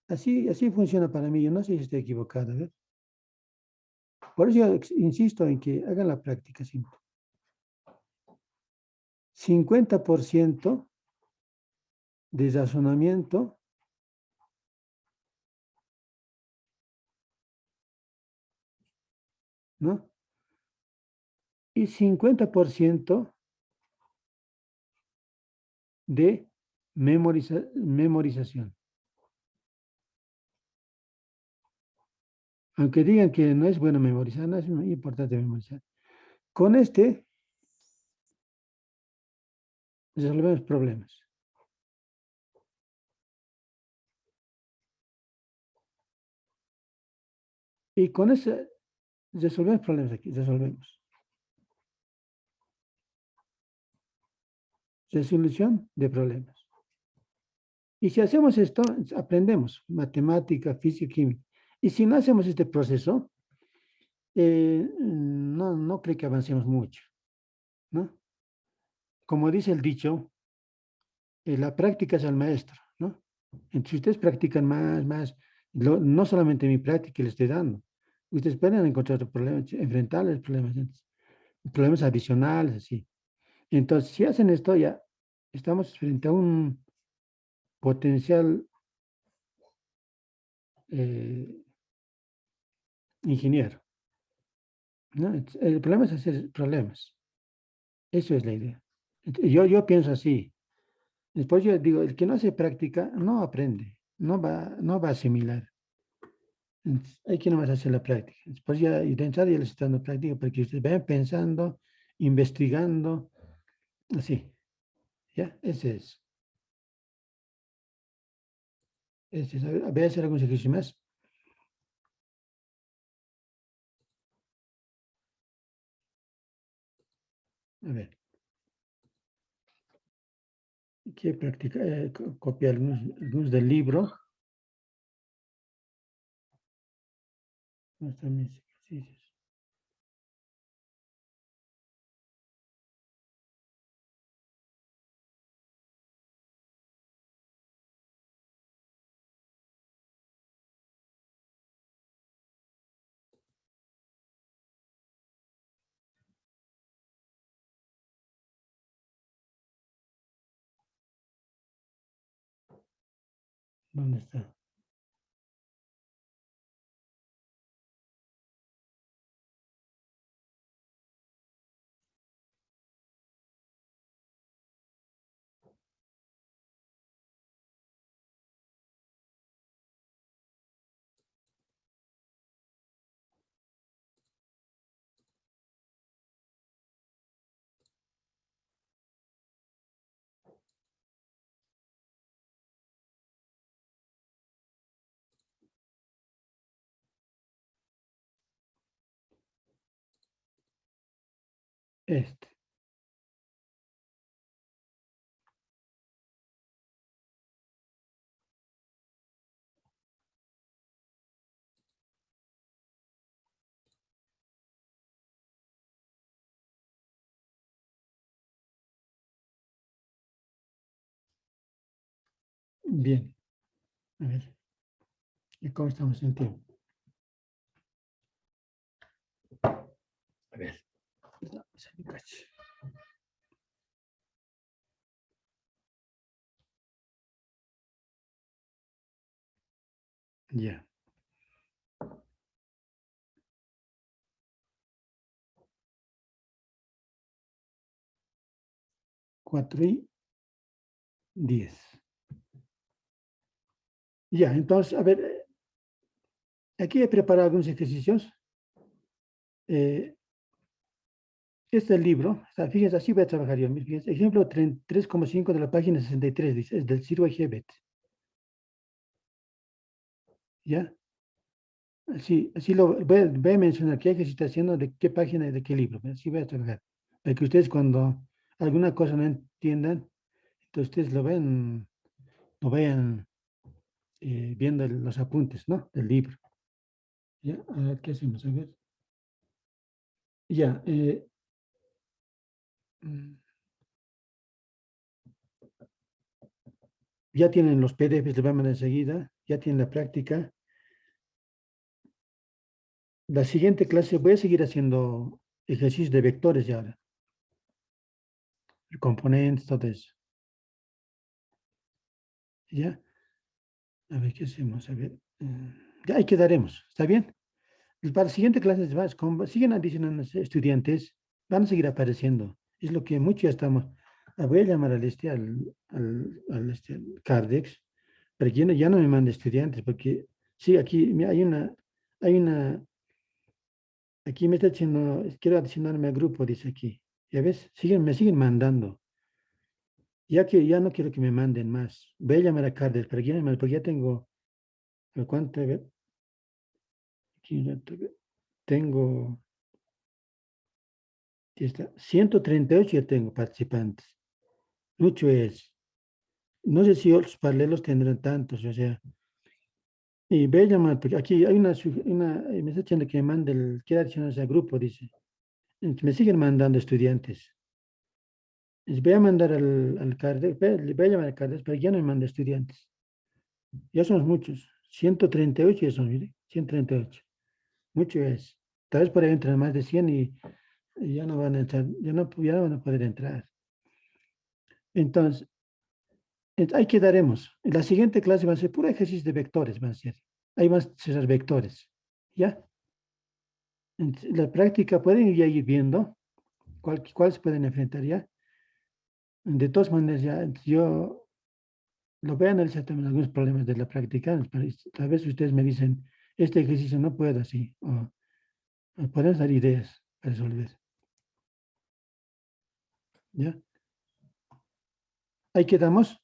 así funciona para mí. Yo no sé si estoy equivocado. ¿Ves? Por eso yo insisto en que hagan la práctica simple. 50% de razonamiento, ¿no? Y 50% de memorización. Aunque digan que no es bueno memorizar, no es muy importante memorizar. Con este resolvemos problemas. Y con eso resolvemos problemas aquí, resolvemos. Resolución de problemas. Y si hacemos esto, aprendemos matemática, física, química. Y si no hacemos este proceso, no creo que avancemos mucho, ¿no? Como dice el dicho, la práctica es al maestro, ¿no? Entonces ustedes practican más, no solamente mi práctica les estoy dando. Ustedes pueden encontrar problemas, enfrentarles problemas adicionales, así. Entonces, si hacen esto, ya estamos frente a un potencial ingeniero, ¿no? El problema es hacer problemas. Eso es la idea. Yo pienso así. Después yo digo, el que no hace práctica no aprende. no va a asimilar. Entonces, hay que nomás hacer la práctica. Después ya, y de entrada ya les estoy dando práctica para que ustedes vayan pensando, investigando, así. ¿Ya? Ese es. Ese es. A ver, voy a hacer algún ejercicio más. A ver. Quiero practicar, copiar algunos del libro. ¿Dónde están mis ejercicios? ¿Dónde está? Este. Bien. A ver. ¿Y cómo estamos en tiempo? A ver. Ya. 4:10. Ya, entonces, a ver, aquí he preparado algunos ejercicios. Este libro, o sea, fíjense, así voy a trabajar yo. Fíjense, ejemplo 3,5 de la página 63, dice, es del Sirwa Hebet. ¿Ya? Así lo voy a mencionar qué ejercicio está haciendo, de qué página y de qué libro. Así voy a trabajar. Para que ustedes cuando alguna cosa no entiendan, entonces ustedes lo vayan viendo los apuntes, ¿no? Del libro. ¿Ya? A ver, ¿qué hacemos? A ver. Ya. Ya tienen los PDFs, les voy a mandar enseguida. Ya tienen la práctica. La siguiente clase voy a seguir haciendo ejercicios de vectores ya ahora. Componentes, todo eso. ¿Ya? A ver, ¿qué hacemos? A ver. Ya ahí quedaremos. ¿Está bien? Y para la siguiente clase siguen adicionando estudiantes, van a seguir apareciendo. Es lo que muchos ya estamos. Voy a llamar al Cardex, para que ya no me mande estudiantes, porque sí, aquí mira, aquí me está diciendo, quiero adicionarme al grupo, dice aquí. ¿Ya ves? Me siguen mandando. Ya que ya no quiero que me manden más. Voy a llamar a Cardex, para que ya porque ya tengo, ¿cuánto? A ver, aquí tengo, aquí está, 138 ya tengo participantes. Mucho es. No sé si otros paralelos tendrán tantos, o sea. Y voy a llamar, porque aquí hay me está diciendo que me mande quiere adicionarse al grupo, dice. Me siguen mandando estudiantes. Voy a mandar al Cardes, le voy a llamar al Cardes, pero ya no me manda estudiantes. Ya somos muchos. 138 ya son, mire, 138. Mucho es. Tal vez por ahí entran más de 100 y ya no van a entrar, ya no van a poder entrar. Entonces, ahí quedaremos. En la siguiente clase va a ser puro ejercicio de vectores, va a ser. Ahí van a ser vectores. ¿Ya? En la práctica pueden ya ir viendo cuál se pueden enfrentar ya. De todas maneras, ya yo lo voy a analizar también algunos problemas de la práctica. Tal vez ustedes me dicen, este ejercicio no puedo así. O podemos dar ideas para resolver. ¿Ya? ¿Ahí quedamos?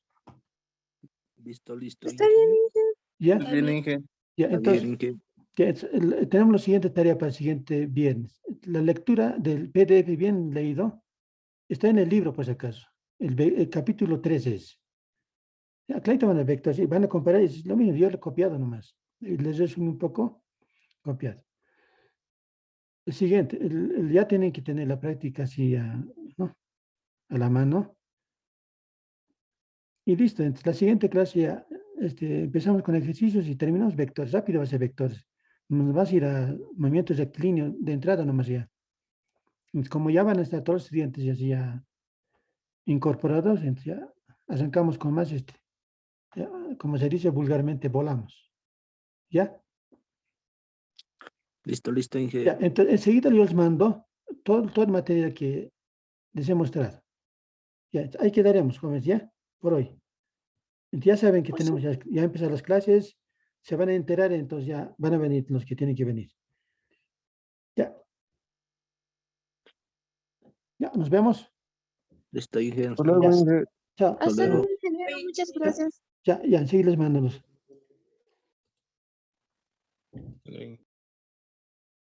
Listo, listo. Está bien, Inge. ¿Ya? Está bien. Ya, Está entonces, bien, Inge. tenemos la siguiente tarea para el siguiente viernes. La lectura del PDF bien leído está en el libro, por si acaso. El capítulo 3 es. Ya, clarito van a ver, entonces, van a comparar, es lo mismo, yo lo he copiado nomás. Les resumo un poco, copiado. El siguiente, ya tienen que tener la práctica así ¿no? A la mano. Y listo, entonces la siguiente clase ya empezamos con ejercicios y terminamos vectores. Rápido va a ser vectores. Nos vas a ir a movimientos rectilíneos de entrada nomás ya. Entonces, como ya van a estar todos los estudiantes ya incorporados, entonces ya arrancamos con más ya, como se dice vulgarmente, volamos. ¿Ya? Listo, listo, Inge. Ya, entonces enseguida yo les mando todo el material que les he mostrado. Ya, ahí quedaremos, jóvenes, ya, por hoy. Ya saben que tenemos ya empezar las clases, se van a enterar, entonces ya van a venir los que tienen que venir. Ya. Ya, nos vemos. Listo, Inge. Hasta luego, Ya. Inge. Chao. Hasta luego. luego, ingeniero. Muchas gracias. Ya, enseguida les mando los.